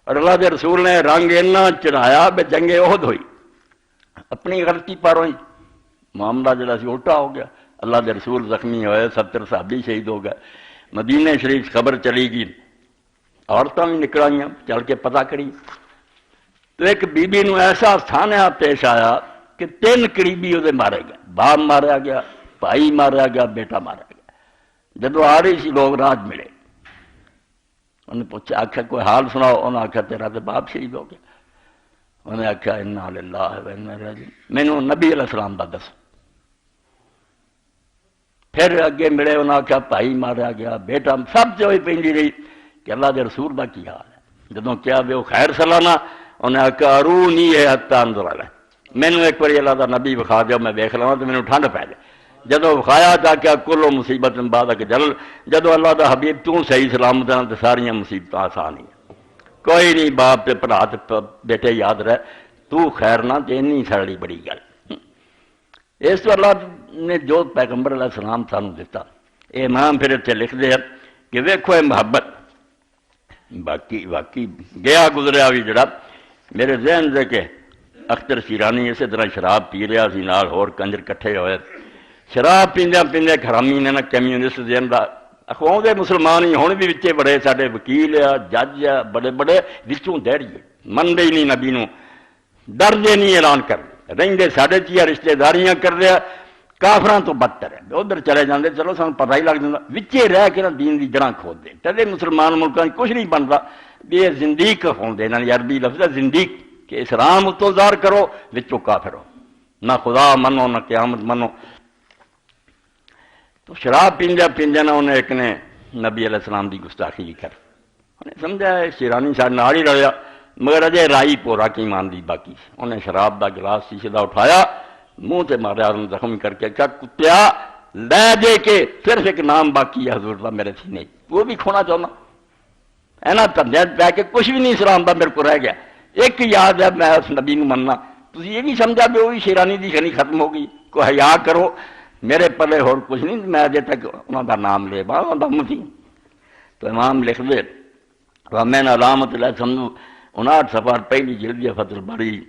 اور اللہ کے رسول نے رنگ اینا چڑھایا بے جنگ عہد ہوئی اپنی غلطی پر ہوئی معاملہ جڑا سی الٹا ہو گیا اللہ کے رسول زخمی ہوئے 70 صحابی شہید ہو گئے مدینہ شریف خبر چلی گئی عورتیں بھی نکل آئیں چل کے پتہ کری تو ایک بی بی نو ایسا سانحہ پیش آیا کہ 3 قریبی وہ مارے گئے باپ ماریا گیا بھائی ماریا گیا بیٹا ماریا گیا جب آ رہی سی لوگ راج ملے انہیں پوچھا آخیا کوئی حال سناؤ انہیں آخیا تیرا تو باپ شہید ہو گیا انہیں آخیا انا للہ و انا الیہ راجعون مینوں نبی علیہ السلام دا دس پھر اگے ملے انہیں آخیا بھائی ماریا گیا بیٹا سب جو ہی پہنی رہی کہ اللہ کے رسول دا کی حال ہے جدوں کیا بھی وہ خیر سلانا انہیں آخیا ارونی ہے حتی انظر علیہ مینوں ایک بار اللہ دا نبی وکھا دیو میں ویکھ لواں تو مینوں ٹھنڈ پی جائے جدو وکھایا جا کے کلو مصیبت بعد جلل جدو اللہ دا حبیب تو صحیح سلامت تو ساری مصیبت آسان ہی کوئی نہیں باپ تے بھرا تے بیٹے یاد رہ تو خیر نہ اینی ساری بڑی گل اس تو اللہ نے جو پیغمبر علیہ السلام سانو دیتا اے امام پھر اتنے لکھ دے کہ ویکھو اے محبت باقی واقعی گیا گزریا بھی جڑا میرے ذہن سے کہ اختر شیرانی اسی طرح شراب پی رہا سی نال ہور کنجر کٹھے ہوئے شراب پیندے پیندے حرامی نے نا کمیونسٹ دین دا اخواؤں دے مسلمان ہی ہن بھی وچے بڑے ساڈے وکیل آ جج آ بڑے بڑے وچوں دہڑیے منتے ہی نہیں نبی نو ڈردے نہیں اعلان کر رہندے ساڈے چ رشتے داریاں کر رہا کافراں تو بدتر ہے ادھر چلے جاندے چلو سانوں پتہ ہی لگ جاندا وچے رہ کے نا دین دی جڑاں کھود دے کدے مسلمان ملکاں کچھ نہیں بندا بھی یہ زندیق ہوندے انہاں دی عربی لفظ ہے زندیق کہ اسلام اتوں ظاہر کرو وچوں کافر ہو نہ خدا منو نہ قیامت منو تو شراب پیندیا پیندیا نا انہیں ایک نے نبی علیہ السلام دی گستاخی کر انہیں سمجھا شیرانی سارے نال ہی رلیا مگر اجے رائی پورا کی مان دی باقی انہیں شراب دا گلاس شیشے دا اٹھایا منہ تے ماریا انہوں زخمی کر کے کیا کتیا لے دے کے صرف ایک نام باقی ہے حضور دا میرے سینے وہ بھی کھونا چاہنا اینا تندیا پہ کے کچھ بھی نہیں اسلام دا میرے کو رہ گیا ایک یاد ہے میں اس نبی نو مننا تسی یہ نہیں سمجھا بھی وہی شیرانی دی شنی ختم ہو گئی کو حیا کرو میرے پلے اور کچھ نہیں میں اجے تک انہوں دا نام لے با انہوں دا مجھے تو امام لکھ دے وَمِنْ عَلَامَةِ الْحَسَنُ 59 صفحہ پہلی جلد فتح الباری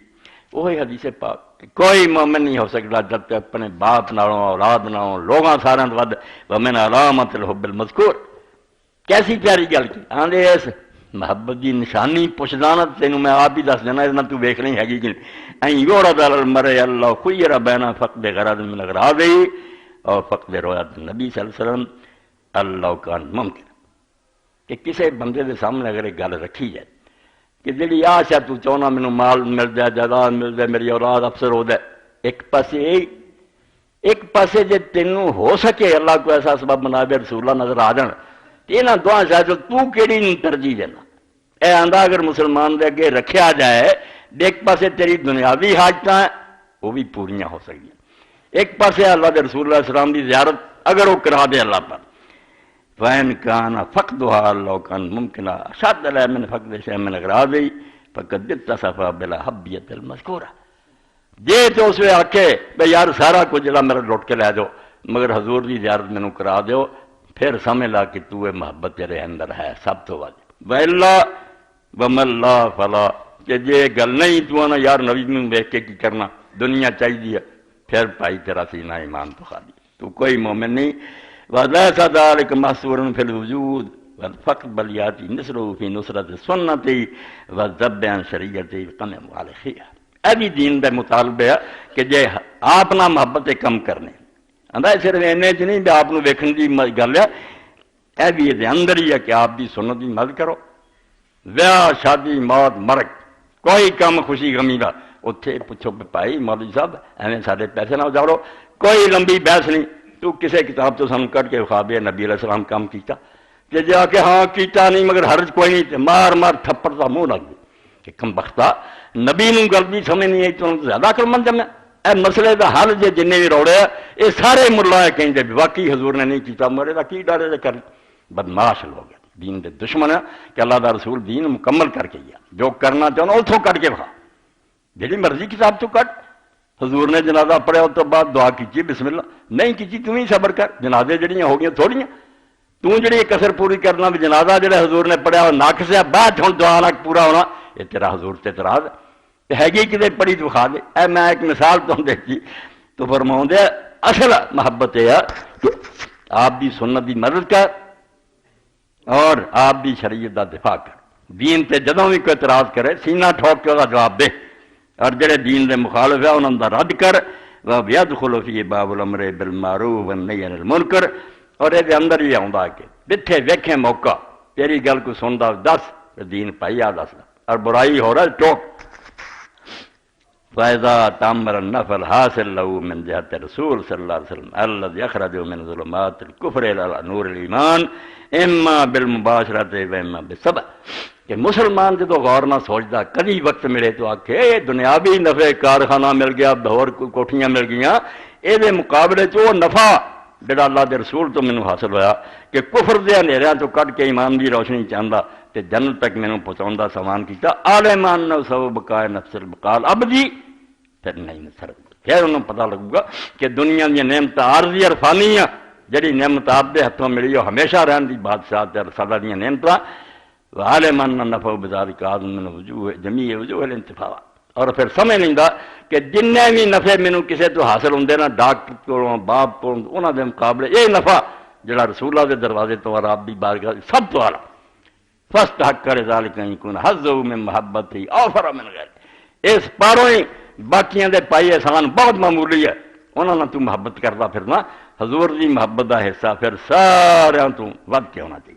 وہی حدیث پاک کوئی مومن نہیں ہو سکتا جب تک اپنے باپ نالوں اولاد نالوں لوگاں سارے ود وَمِنْ عَلَامَةِ الْحُبِّ الْمَذْكُورِ کیسی پیاری گل کی آندے اس محبت دی نشانی پوچھدانت تینوں میں آپ ہی دس دینا اتنا تو ویکھ نہیں ہے کہ این یورد علی المرء اللہ خیر بین فقد غرض من اغراض اور فقد رؤیت نبی صلی اللہ علیہ وسلم اللہ کان ممکن کہ کسی بندے دے سامنے اگر ایک گل رکھی جائے کہ جڑی آشا تو چاہنا مینوں مال مل جائے جائیداد مل جائے میری اولاد افسر ہو جائے ایک پاسے جے تینوں ہو سکے اللہ کو ایسا سبب بنا دے رسول اللہ نظر آ جان یہاں دعا شاید تو کیڑی ترجیح دینا اے آندا اگر مسلمان دے اگے رکھیا جائے ایک پاسے تیری دنیاوی حاجتاں وہ بھی پوریاں ہو سکیں ایک پاسے اللہ دے رسول اللہ السلام دی زیارت اگر وہ کرا دے اللہ پر فَإِنْ كَانَ فَقْدُهَا لَوْ كَانَ مُمْكِنًا أَشَدَّ لَهَا مِنْ فَقْدِ شَيْءٍ مِنْ أَغْرَاضِهِ فَقَدْ اِتَّصَفَ بِالْأَحَبِّيَّةِ الْمَذْكُورَةِ جے تو اس میں آکھے بھئی یار سارا کچھ جڑا میرا لوٹ کے لے دو مگر حضور دی زیارت مینوں کرا دیو پھر سمجھ لا کہ تو محبت تیرے اندر ہے سب تو واجب وَإِلَّا وَمَا اللَّهُ فَلَا کہ جے گل نہیں تو نا یار نبی نوں دیکھ کے کی کرنا دنیا چاہیے پھر بھائی تیرا سینہ ایمان تو خالی تو کوئی مومن نہیں وَذَاكَ ذَلِكَ مَحْصُورٌ فِي الْوُجُودِ وَالْفَقْرُ بَلْ يَأْتِي نَصْرُهُ فِي نُصْرَةِ السُّنَّةِ وَالذَّبِّ عَنْ شَرِيعَةِ الْقَمَمِ وَعَلَيْهِ یہ بھی دین دے مطالبے ہے کہ جے آپ نہ محبت کم کرنے آندا صرف اینے چ نہیں بھی آپ ویکھن دی گل ہے، یہ بھی یہ اندر ہی ہے کہ آپ دی سنت دی مدد کرو. ویاہ شادی موت مرگ کوئی کم خوشی غمی دا اتنے پوچھو بھائی مولوی صاحب ایویں سارے پیسے نہ اجاڑو، کوئی لمبی بحث نہیں. تو کسے کتاب تو سانوں کٹ کے وکھا دے نبی علیہ السلام کام کیتا کہ جا کے ہاں کیتا نہیں مگر حرج کوئی نہیں، مار مار تھپڑ دا منہ لگ گئی کہ کم بختہ نبی نوں گل بھی سمجھ نہیں آئی تو زیادہ عقل مند جمع. اے مسئلے دا حل جے جن بھی روڑے یہ سارے ملا کہیں واقعی حضور نے نہیں کیتا مرے دا کی ڈرے کر بدماش لوگ دین دے دشمن ہے کہ اللہ دا رسول دین مکمل کر کے گیا جو کرنا چاہنا اتوں کٹ کے بخا جی مرضی کتاب تو کٹ. حضور نے جنازہ پڑھیا اس تو بعد دعا کی بسم اللہ نہیں کی تم ہی صبر کر، جنازے جڑیاں ہو گئی تھوڑیاں تو جڑی کسر پوری کرنا بھی جنازہ جڑا حضور نے پڑھیا وہ ناقص ہے بعد ہوں دعا نہ پورا ہونا یہ تیرا حضور تے اعتراض ہے گی کتنے پڑھی تو کھا دے. اے میں ایک مثال تم دیکھی تو فرماؤں دے اصل محبت یہ ہے کہ آپ دی سنت دی مدد کر اور آپ دی شریعت دا دفاع کر. دین تے جدوں بھی کوئی اعتراض کرے سینہ ٹھوک کے وہ جواب دے اور جڑے دین دے مخالف ہے انہوں دا رد کر. وَيَدْخُلُ فِي بَابُ الْأَمْرِ بِالْمَعْرُوفِ وَالنَّهْيِ عَنِ الْمُنكَرِ اور یہ اندر ہی آؤں کہ جتھے ویکھیں موقع تیری گل کو سندا دس دین پائی آ دس اور برائی ہو رہا ٹوک. فَإِذَا تَأَمَّرَ النَّفْعَ الْحَاصِلُ لَهُ مِنْ جِهَةِ الرَّسُولِ صلی اللہ علیہ وسلم الَّذِي أَخْرَجَهُ مِنْ ظُلُمَاتِ الْكُفْرِ إِلَى نُورِ الْإِيمَانِ إِمَّا بِالْمُبَاشَرَةِ وَإِمَّا بِالصَّبْرِ کہ مسلمان جدو غور نہ سوچتا کدی وقت ملے تو آکھے دنیاوی نفع کارخانہ مل گیا ہور کوٹھیاں مل گئیاں یہ مقابلے وہ نفع جڑا اللہ دے رسول تو مینوں حاصل ہویا کہ کفر دے اندھیریاں تو کٹ کے ایمان دی روشنی چاہندا تے جنت تک مینوں پہنچاوندا سامان کیتا عالمان نو سو بقائے نفس البقال ابدی پھر نہیں نصر پھر انہوں پتہ لگے گا کہ دنیا دی نعمت عارضی اور فانی ہیں جڑی نعمت آپ دے ہتھوں ملی وہ ہمیشہ رہن دی بادشاہ تے رسالہ دی نعمتاں عالمان نفع بذالک آدم من وجوہ جمیع وجوہ الانتفاع اور پھر سمجھ لیندا کہ جننے بھی نفع مینوں کسے تو حاصل ہوندے نا ڈاکٹر کو باپ کو انہاں دے مقابلے یہ نفع جڑا رسول اللہ دے دروازے تو اور آپ دی بارگاہ سب تو اعلیٰ فاستحق ذالک ان یکون حظہ من محبتہ اوفر من غیر اس پاروں ہی باقیاں دے پائی احسان بہت معمولی ہے انہاں نال تو محبت کردا پھرنا حضور دی محبت دا حصہ پھر سارے تو ود کے ہونا چاہیے.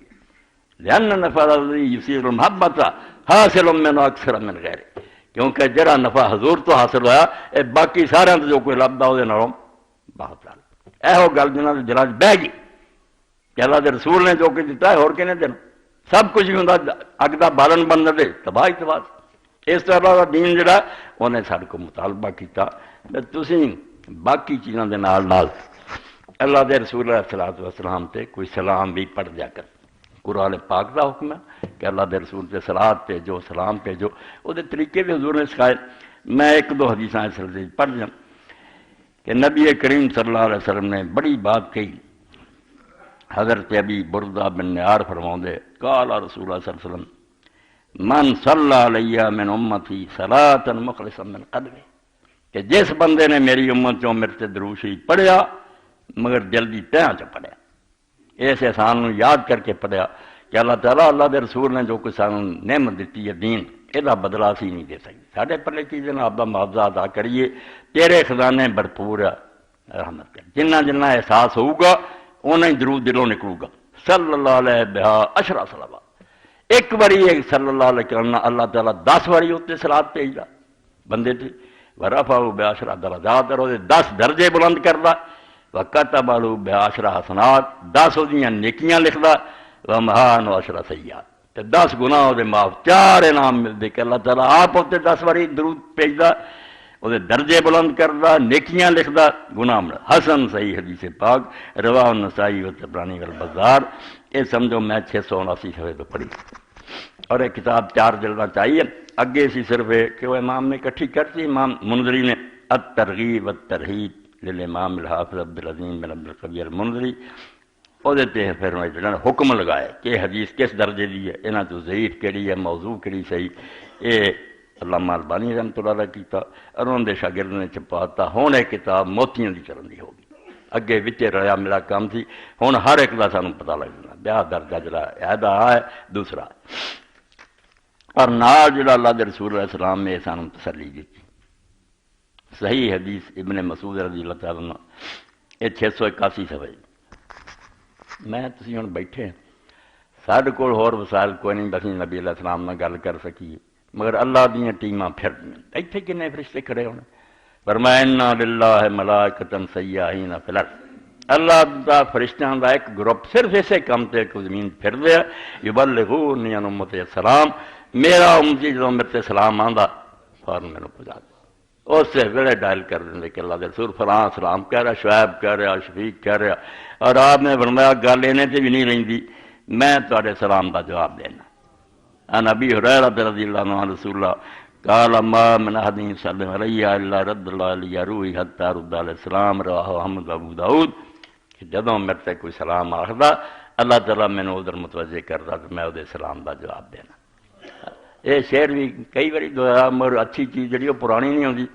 لأن النفع الذي يصير المحبة حاصل من اکثر من غیر کیونکہ جڑا نفع حضور تو حاصل ہوا اے باقی سارے جو کوئی لبدا وہ نالوں بہت زیادہ ایہو گل جنہاں دے دلاں بہ گئی کہ اللہ دے رسول نے جو کچھ دتا ہے اور کنے دینا سب کچھ ہی ہوندا اگ دا بالن بن دے تباہ تباہ. اس طرح دا دین جڑا انہیں سارے کو مطالبہ کیتا تسی باقی چیزاں دے نال نال اللہ دے رسول علیہ الصلوۃ والسلام تے کوئی سلام بھی پڑھ دیا کر. قرآن پاک دا حکم ہے کہ اللہ دے رسول تے صلاۃ بھیجو سلام بھیجو وہ دے طریقے بھی حضور نے سکھائے. میں ایک دو حدیثاں اس سلسلے پڑھ دوں کہ نبی کریم صلی اللہ علیہ وسلم نے بڑی بات کہی. حضرت ابی بردہ بن نیار فرماؤندے قال رسول اللہ صلی اللہ علیہ وسلم من صلی علیہ من امتی صلاۃ مخلصا من قلبہ کہ جس بندے نے میری امت چوں میرے تے درود شریف پڑھیا مگر جلدی تہاں چ پڑھیا اس احسان یاد کر کے پڑھیا کہ اللہ تعالیٰ اللہ دے رسول نے جو کچھ سانوں نعمت دیتی ہے دین یہ بدلہ سی نہیں دے سکتے ساڈے پلے چیزیں آپ کا معاوضہ ادا کریے تیرے خزانے بھرپور رحمت کر جنہ جنہ احساس ہوگا انہیں ہی درود دلوں نکلوں گا. صلی اللہ علیہ بہا اشرا صلوات ایک باری ایک صلی اللہ علیہ کرنا اللہ تعالیٰ 10 باری اتنے سلاد بھیجدا بندے تے ورفعہ بعشرہ درجات اور 10 درجے بلند کردا وَكَتَبَ لَهُ بِعَشْرِ حَسَنَاتٍ 10 اودیاں نیکیاں لکھدا وَمَحَانُ عَشْرَ سَیئات تے 10 گناہ دے معاف 4 انعام ملدے کہ اللہ تعالیٰ آپ تے 10 باری درود بھیجدا وہ درجے بلند کردا نیکیاں لکھدا گناہ حسن صحیح حدیث پاک رواہ النسائی و طبرانی والبزار. یہ سمجھو میں 679 صفحے تو پڑھی اور یہ کتاب 4 جلداں چاہیے. اگے سی صرف کہ وہ امام نے اکٹھی کرتی امام منذری نے الترغیب والترہیب للامام الحافظ عبدالعظیم بن عبد القوی المنذری وہ دیتے ہیں پھر انہوں نے حکم لگائے کہ حدیث کس درجے دی ہے انہاں تو ضعیف کیڑی ہے موضوع کیڑی صحیح یہ علامہ البانی رحمۃ اللہ علیہ کیتا اور انہوں نے شاگرد نے چھپاتا ہوں یہ کتاب موتیاں دی چلن دی ہوگی اگے وچے ریا ملا کام تھی ہوں ہر ایک دا سانوں پتہ لگ جانا بیاہ درجہ جڑا عہدہ ہے دوسرا اور نال جڑا اللہ دے رسول علیہ السلام نے سانوں تسلی دیتی صحیح حدیث ابن مسعود رضی اللہ تعالیٰ عنہ، یہ 681 صفحے۔ میں تسی ہن بیٹھے ہیں، ساڈے کول ہور وسائل کوئی نہیں، بس نبی علیہ السلام نال گل کر سکیے، مگر اللہ دیاں ٹیماں پھر ایتھے کنے فرشتے کھڑے ہونے۔ فرمایا انا للہ ملائکۃ سیاحین فی الارض، اللہ دا فرشتیاں دا ایک گروپ صرف اسے کام تے کہ زمین پھر دے، یبلغونی عن امتی السلام، میرا امتی جدوں میرے تے سلام آندا فوراً مینوں پہنچا دے، اس سے ویلے ڈائل کر دیں کہ اللہ دے رسول فلاں سلام کہہ رہا، شعیب کہہ رہا، شفیق کہہ رہا، اور آپ نے فرمایا گل اینے تے بھی نہیں رہندی، میں تواڈے سلام دا جواب دینا۔ ان ابی ہریرہ رضی اللہ عنہ رسول اللہ قال ما من احد يسلم علی الا رد اللہ علی روحی حتی رد علیہ السلام، رواہ احمد ابو داؤد، کہ جدوں میرے تے کوئی سلام آخدا اللہ تعالیٰ مینوں ادھر متوجہ کردا تو میں ادھر سلام دا جواب دینا۔ یہ شعر بھی کئی باری دعا، مگر اچھی چیز جڑی وہ پرانی نہیں ہوندی۔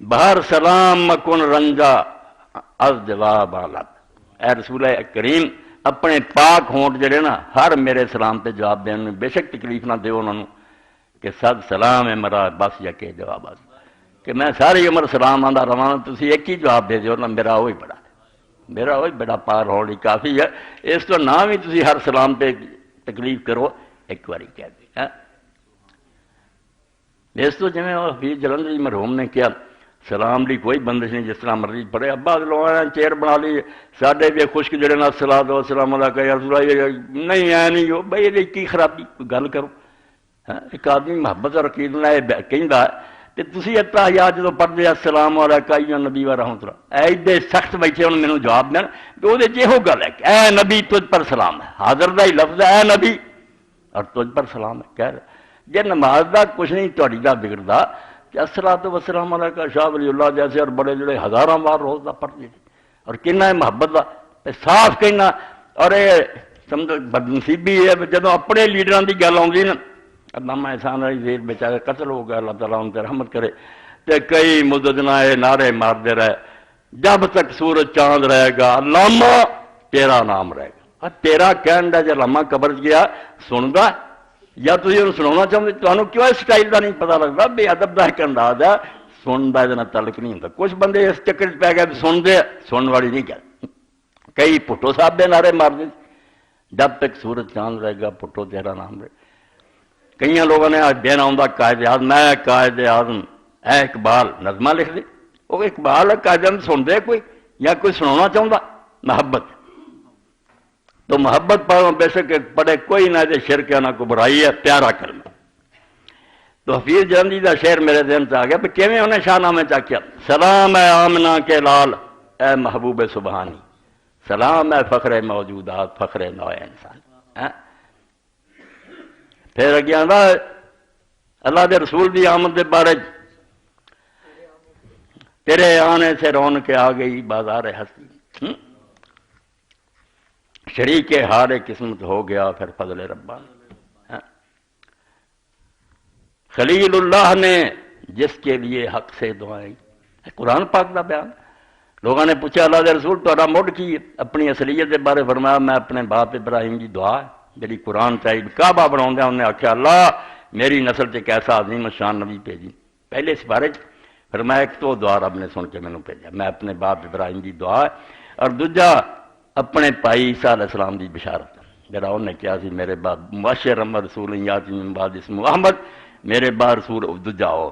بہر سلام مکن رنجا از جواب آلت، اے رسول کریم اپنے پاک ہونٹ جڑے نا ہر میرے سلام تے جواب دین میں بے شک تکلیف نہ دیو انہوں نے کہ صد سلام ہے مرا بس یا کہ جواب آ کہ میں ساری عمر سلام آندا رواں تسی ایک ہی جواب دے دیو نا، میرا وہی بڑا، میرا وہی بڑا پار ہون ہی کافی ہے، اس تو نہ بھی تسی ہر سلام پہ تکلیف کرو ایک باری کہہ دی۔ اس تو جی حفیظ جلندری مرحوم نے کیا سلام لی کوئی بندش نہیں، جس طرح مرضی پڑھے، ابا لوگوں نے چیئر بنا لی ساڈے بھی خشک جڑے نا الصلاۃ والسلام علیکہ یا رسول اللہ، نہیں ہے نہیں ہو بھائی یہ کی خرابی، کوئی گل کرو۔ ایک آدمی محبت اور عقید نہ کہندا ہے تے تسی اتحیات جدوں پڑھدے السلام علیکہ یا نبی و رحمۃ اللہ، ایڈے سخت بیٹھے ہن مینوں جواب دین کہ وہ یہو گل ہے کہ اے نبی تجھ پر سلام ہے، حاضر دا ہی لفظ ہے اے نبی اور تجھ پر سلام ہے، کہہ رہے جے نماز دا کچھ نہیں تہاڈی دا بگڑدا کہ الصلاۃ والسلام علیکہ شاہ ولی اللہ جیسے اور بڑے جڑے ہزاراں بار روز دا پڑھتے اور کنا محبت دا صاف کہنا۔ اور یہ سمجھو بدنصیبی ہے جدوں اپنے لیڈراں دی گل آؤندی نا، علامہ احسان علی زیر بیچارے قتل ہو گیا، اللہ تعالیٰ ان تے رحمت کرے، تے کئی مدت نہ یہ نعرے مارتے رہے جب تک سورج چاند رہے گا علامہ تیرا نام رہے گا، اور تیرا کہن دا جے علامہ قبر چ گیا سندا یا تسی انہوں سنانا چاہتے، تمہیں کیوں اس سٹائل کا نہیں پتا لگتا، بے ادب کا ایک انداز ہے، سنتا یہ تعلق نہیں ہوتا۔ کچھ بندے اس چکر پی گئے سنتے، سننے والی نہیں گل، کئی پٹھو صاحب دے نعرے مار دیں جب تک سورج چاند رہے گا پٹھو تیرا نام رہے۔ کئی لوگوں نے آج دن آؤں قائد اعظم، میں قائد اعظم اے اقبال نظمہ لکھ دے، وہ اقبال قائد اعظم سن دے کوئی یا کوئی سنانا چاہتا محبت تو محبت پڑھو بے شک پڑھے کوئی نہ دے شرک نہ کو برائی ہے، پیارا کلمہ۔ تو حفیظ جلندی دا شعر میرے ذہن سے آ گیا کہ کیویں انہیں شاہ نامے چاکیا، سلام اے آمنہ کے لال اے محبوب سبحانی، سلام اے فخر موجودات فخر نوع انسان۔ پھر اگیا اللہ دے رسول دی آمد دے بارے، تیرے آنے سے رون کے آ گئی بازار ہستی، شریک ہار قسمت ہو گیا پھر فضل ربانی۔ خلیل اللہ نے جس کے لیے حق سے دعائیں، قرآن پاک دا بیان۔ لوگوں نے پوچھا اللہ دے رسول تہاڈا مڈ کی اپنی اصلیت کے بارے، فرمایا میں اپنے باپ ابراہیم کی دعا ہے جی قرآن چاہیے کعبہ بنا انہیں آخیا اللہ میری نسل سے کیسا عظیم شان نبی بھیجی، پہلے اس بارے فرمایا ایک تو دعا رب نے سن کے مینوں بھیجا، میں اپنے باپ ابراہیم کی دعا ہے، اور دوجا اپنے بھائی عیسیٰ علیہ السلام کی بشارت جڑا انہیں کیا سی میرے بعد مبشر رسول یاتی من بعد اسمہ احمد، میرے بعد رسول دوجا ہو،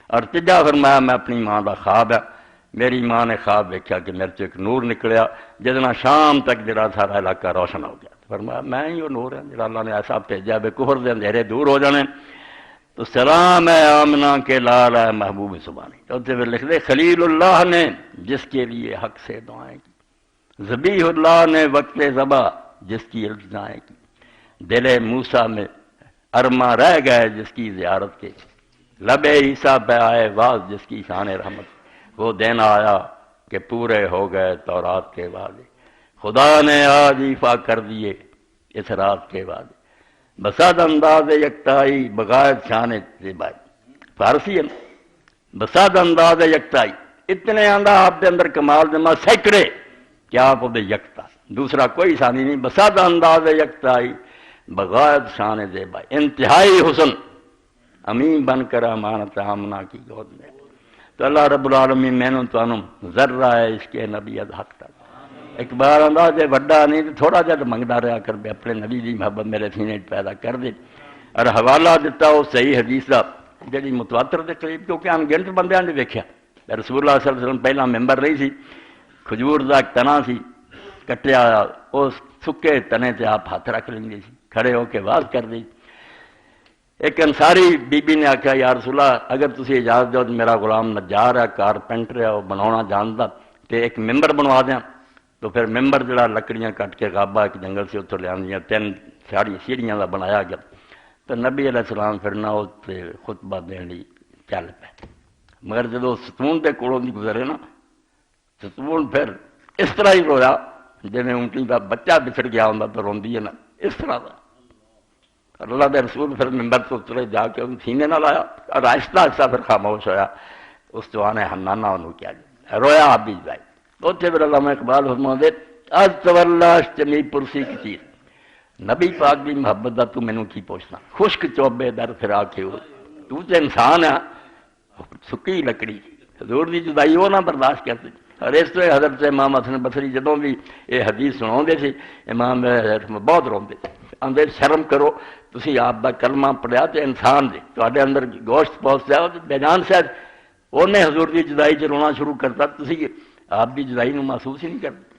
اور تیجا فرمایا میں اپنی ماں کا خواب ہے، میری ماں نے خواب دیکھا کہ میرے سے ایک نور نکلیا جہاں شام تک جڑا سارا علاقہ روشن ہو گیا، فرمایا میں ہی وہ نور ہے جڑا اللہ نے ایسا بھیجا بے کفر دے اندھیرے دور ہو جانے۔ تو سلام ہے آمنہ کے لال ہے محبوب سبحانی، تو پھر لکھ دے خلیل اللہ نے جس کے لیے حق سے دعائیں کی، ذبیح اللہ نے وقت ذبح جس کی التجائیں کی، دل موسیٰ میں ارماں رہ گئے جس کی زیارت کے، لب عیسیٰ پہ آئے واز جس کی شان رحمت، وہ دن آیا کہ پورے ہو گئے تورات کے وعدے، خدا نے آج ایفا کر دیے اس رات کے وعدے، بساد انداز یکتائی بغایت شان زیبائی، فارسی ہے بساد انداز یکتائی، اتنے آندہ آپ دے اندر کمال جمع سینکڑے کیا آپ دے یکتا، دوسرا کوئی ثانی نہیں، بساد انداز یکتائی بغایت شان زیبائی، انتہائی حسن امین بن کر امانت آمنہ کی گود میں تو اللہ رب العالمین میں نے تانوں ذرہ ہے اس کے نبی عطا کر ایک بار آندا جے وڈا نہیں تو تھوڑا جہا منگتا رہا کر بھی اپنے نبی دی محبت میرے سینے پیدا کر دے اور حوالہ دیتا وہ صحیح حدیث کا جی متواتر کے قریب کیونکہ انگنت بندیاں نے ویکھیا رسول اللہ صلی اللہ علیہ وسلم پہلا ممبر نہیں سی کھجور کا تنا سی کٹیا اس سکے تنے سے آپ ہاتھ رکھ لیں سی کھڑے ہو کے واز کر دی ایک انصاری بی بی نے آخیا یا رسول اللہ اگر تسی اجازت دو تو میرا غلام نجار ہے کارپینٹر ہے وہ بنانا جانتا تو ایک ممبر بنوا دیا تو پھر ممبر جڑا لکڑیاں کٹ کے غابہ ایک جنگل سے اتر لیا تین ساری سیڑھیاں کا بنایا گیا تو نبی علیہ السلام پھر نہ اسے خطبہ دین لی چل پے مگر جدو ستون کے کولوں دی گزرے نا ستون پھر اس طرح ہی رویا جی اونٹی کا بچہ بچھڑ گیا ہوں تو روندی ہے نا اس طرح کا اللہ کے رسول پھر ممبر تو اترے جا کے ان سینے نہ لایا اور آہستہ آہستہ پھر خاموش ہویا اس جوان حنانہ انہوں کیا رویا آپ بھی جائے اتنے پھر علامہ اقبال فرما دے از تولاش چنی پرسی کی چیز نبی پاک دی محبت دا تو مینوں کی پوچھنا خشک چوبے در پھرا کے ہو تو تے انسان ہے سکی لکڑی حضور دی جدائی وہ نہ برداشت کرتے اور اس طرح حضرت امام حسن بصری جدوں بھی یہ حدیث سناؤندے سی امام بہت روندے آندے شرم کرو تسی آپ دا کلمہ پڑھیا تے انسان دے تواڈے اندر گوشت پہنچتا ہے بے جان صاحب انہیں حضور دی جدائی چ رونا شروع کرتا تسی آپ دی جدائی نو محسوس ہی نہیں کرتے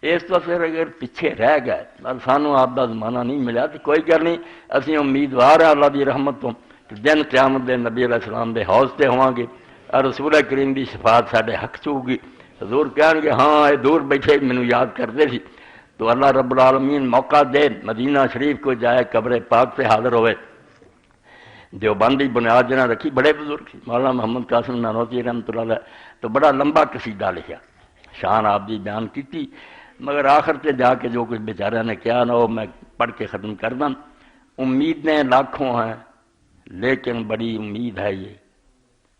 اس تو پھر اگر پیچھے رہ گئے اور سانو آپ دا زمانہ نہیں ملیا تو کوئی گل نہیں اسی امیدوار ہیں اللہ دی رحمت تو کہ دن قیامت دے نبی علیہ السلام دے حوض تے ہواں گے اور رسول کریم دی شفاعت ساڈے حق چ ہوگی حضور کہن گے ہاں یہ دور بیٹھے مینوں یاد کرتے سی تو اللہ رب العالمین موقع دے مدینہ شریف کو جائے قبر پاک سے حاضر ہوئے دیوبندی بنیاد جنہ رکھی بڑے بزرگ سی مولانا محمد قاسم نانوتوی رحمۃ اللہ علیہ تو بڑا لمبا قصیدہ لکھا شان آپ دی بیان کی مگر آخر تے جا کے جو کچھ بیچارے نے کیا نا وہ میں پڑھ کے ختم کر دوں امیدیں لاکھوں ہیں لیکن بڑی امید ہے یہ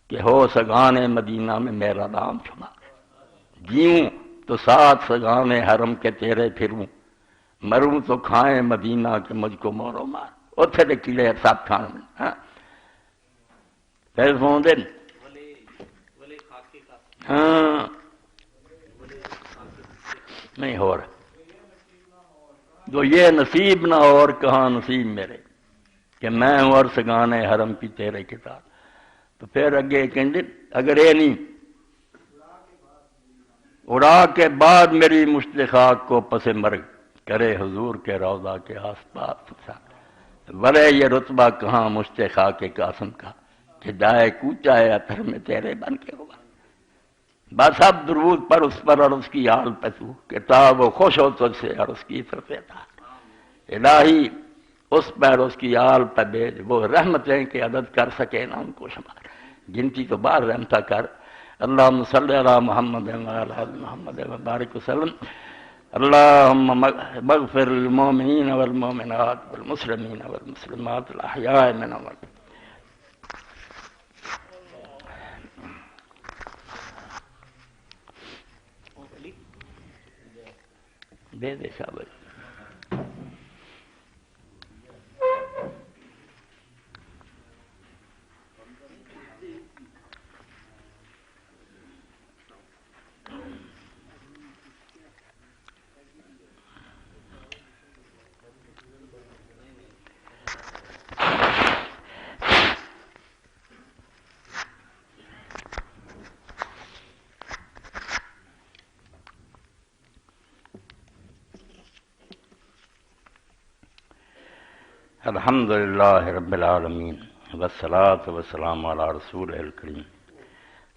کہ ہو سگان مدینہ میں میرا نام شمار جیوں تو ساتھ سگان حرم کے تیرے پھروں مروں تو کھائیں مدینہ کے مجھ کو مورو مار اتنے دے کیڑے سب کھان ہاں پھر سن دے ہاں نہیں ہو رہا جو یہ نصیب نہ اور کہاں نصیب میرے کہ میں ہوں اور سگان حرم کی تیرے کتاب تو پھر اگے کہندے اگر یہ نہیں اڑا کے بعد میری مشت خاک کو پس مرگ کرے حضور کے روضہ کے آس پاس ورے یہ رتبہ کہاں مشت خاک قاسم کا کہ جائے کوچا ہے اتر میں تیرے بن کے ہوا بس اب درود پر اس پر اور اس کی آل پہ تو کتاب وہ خوش ہو تجھ سے اور اس کی فرفیتا الہی اس پر اس کی آل پہ بیج وہ رحمتیں کہ عدد کر سکے نہ ان کو شمار گنتی تو بار رحمتہ کر اللہم صلی علی محمد وعلی آل محمد وبارک وسلم اللہم مغفر للمؤمنین والمؤمنات والمسلمین والمسلمات الاحیاء منهم دے دے شاباش الحمدللہ رب العالمین والصلاة والسلام علی رسول الکریم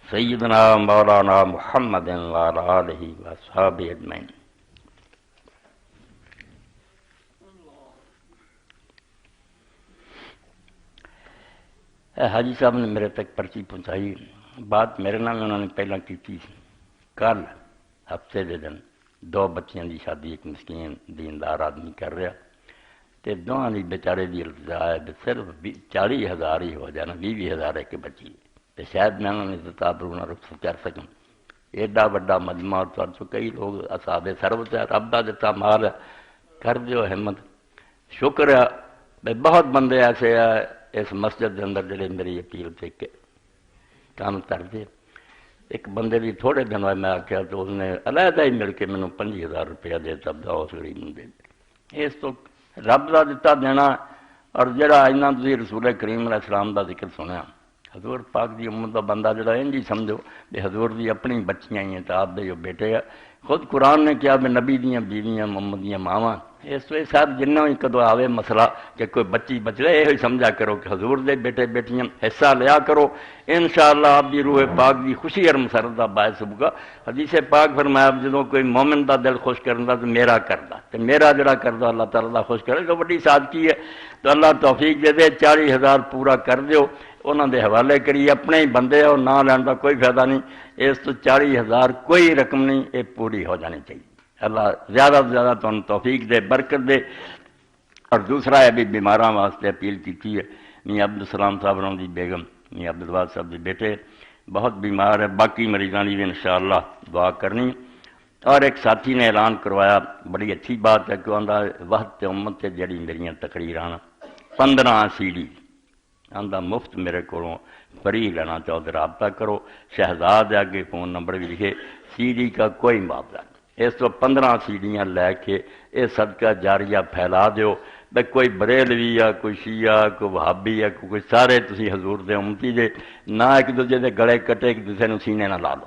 سیدنا مولانا محمد وعلی آلہ واصحابہ اجمعین حاجی صاحب نے میرے تک پرچی پہنچائی بات میرے نام انہوں نے پہلا کی تھی کل ہفتے دے دن دو بچیاں دی شادی ایک مسکین دیندار آدمی کر رہا تے دونوں دی بیچارے دی التجا ہے صرف 40,000 ہی ہو جانا 20,000 ایک بچی تے شاید میں انہوں نے تابرونا رخصت کر سکوں ایڈا بڑا مجمع تو کئی لوگ اصحاب سروت ہے رب دا دتا مال ہے کر دیو ہمت شکر ہے بے بہت بندے ایسے ہیں اس مسجد کے اندر جڑے میری اپیل تے کے کام کر دے ایک بندے بھی تھوڑے دن ہوئے میں آخیا تو اس نے علیحدہ ہی مل کے مینوں 50,000 روپیہ دے دیتا اس غریب نوں دے دے اس تو رب کا دتا دینا اور جڑا اینا تسی رسول کریم علیہ السلام دا ذکر سنیا حضور پاک دی امت دا بندہ جڑا انج ہی سمجھو کہ حضور دی اپنی بچیاں ہی ہیں تو آپ دے جو بیٹے ہیں خود قرآن نے کیا بھی نبی دیاں بیویاں محمد دیاں ماواں اس تو سر جنہ ہی کدو آوے مسئلہ کہ کوئی بچی بچ رہے یہ سمجھا کرو کہ حضور دے بیٹے بیٹیاں حصہ لیا کرو انشاءاللہ آپ دی روح پاک دی خوشی اور مسرت دا باعث ہوگا حدیث پاک فرمایا جدوں کوئی مومن دا دل خوش کردا تو میرا کردا تے میرا جڑا کردا اللہ تعالیٰ دا خوش کرے تو بڑی سادگی ہے تو اللہ توفیق دے دے 40,000 پورا کر دیو انہوں دے حوالے کری اپنے ہی بندے اور نہ لین کا کوئی فائدہ نہیں اس تو 40,000 کوئی رقم نہیں یہ پوری ہو جانی چاہیے اللہ زیادہ سے زیادہ تمہیں توفیق دے برکت دے اور دوسرا ہے بھی بیماراں واسطے اپیل کی ہے میاں عبدالسلام صاحب روں دی بیگم میاں عبدالواد صاحب دے بیٹے بہت بیمار ہے باقی مریضاں کی بھی انشاءاللہ دعا کرنی اور ایک ساتھی نے اعلان کروایا بڑی اچھی بات ہے کہ آندا وحدت امت سے جڑی میریاں تقریراں 15 CD آندا مفت میرے کو فری لینا چاہو تو رابطہ کرو شہزاد آگے فون نمبر بھی لکھے CD کا کوئی معاوضہ نہیں اس تو 15 سیڑیاں لے کے یہ صدقہ جاریہ پھیلا دیو بھائی کوئی بریلوی یا کوئی شیعہ کوئی وہابی یا کوئی سارے تسی حضور دے امتی دے نہ ایک دوسرے دے گڑے کٹے ایک دوسرے نو سینے نہ لا لو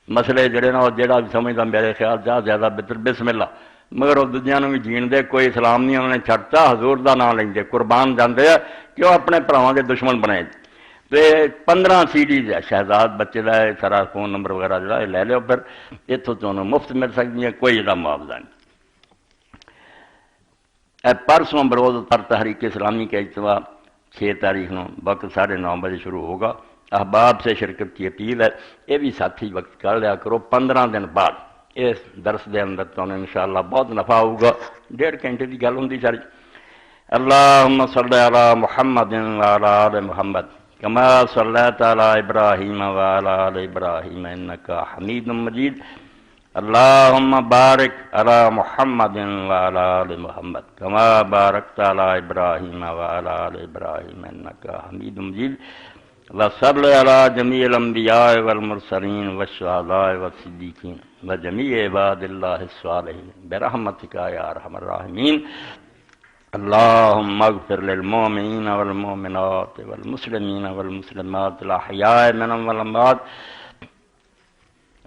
مسئلے جڑے نا جڑا بھی سمجھدا میرے خیال زیادہ بہتر بسم اللہ مگر وہ دوجیاں نو بھی جین دے کوئی اسلام نہیں انہوں نے چھڑتا حضور دا نام لیندے قربان جاندے ہیں کہ وہ اپنے بھراواں دے دشمن بنے تو 15 CD ہے شہزاد بچے کا سارا فون نمبر وغیرہ جڑا لے لو پھر اتوں تمہیں مفت مل سکتی ہے کوئی جڑا معاوضہ نہیں پرسوں بروز پر تحریک اسلامی کا اجتماع 6 تاریخ نو وقت 9:30 بجے شروع ہوگا احباب سے شرکت کی اپیل ہے یہ بھی ساتھی وقت کر لیا کرو 15 دن بعد اس درس دے اندر تو انشاءاللہ بہت نفع ہوگا 1.5 گھنٹے کی گل ہوندی ساری اللہم صلی علی محمد وعلی آل محمد کما صلیت علی ابراہیم وعلی آل ابراہیم انکا حمید مجید اللہم بارک علی محمد وعلی آل محمد کما بارکت علی ابراہیم وعلی آل ابراہیم انکا حمید مجید وصلی علی جمیع الانبیاء والمرسلین والشہداء والصدیقین وجمیع عباد اللہ الصالحین برحمتک یا ارحم الراحمین اللہم اغفر للمؤمنین والمؤمنات والمسلمین والمسلمات الاحیاء منهم والاموات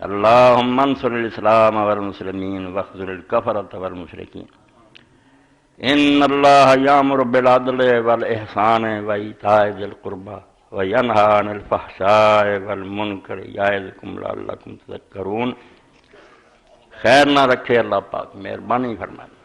اللہم انصر الاسلام والمسلمین واخذل الکفرة والمشرکین ان اللہ یامر بالعدل والاحسان وایتاء ذی القربى وینہی عن الفحشاء والمنکر یعظکم لعلکم تذکرون خیر نہ رکھے اللہ پاک مہربانی فرمائے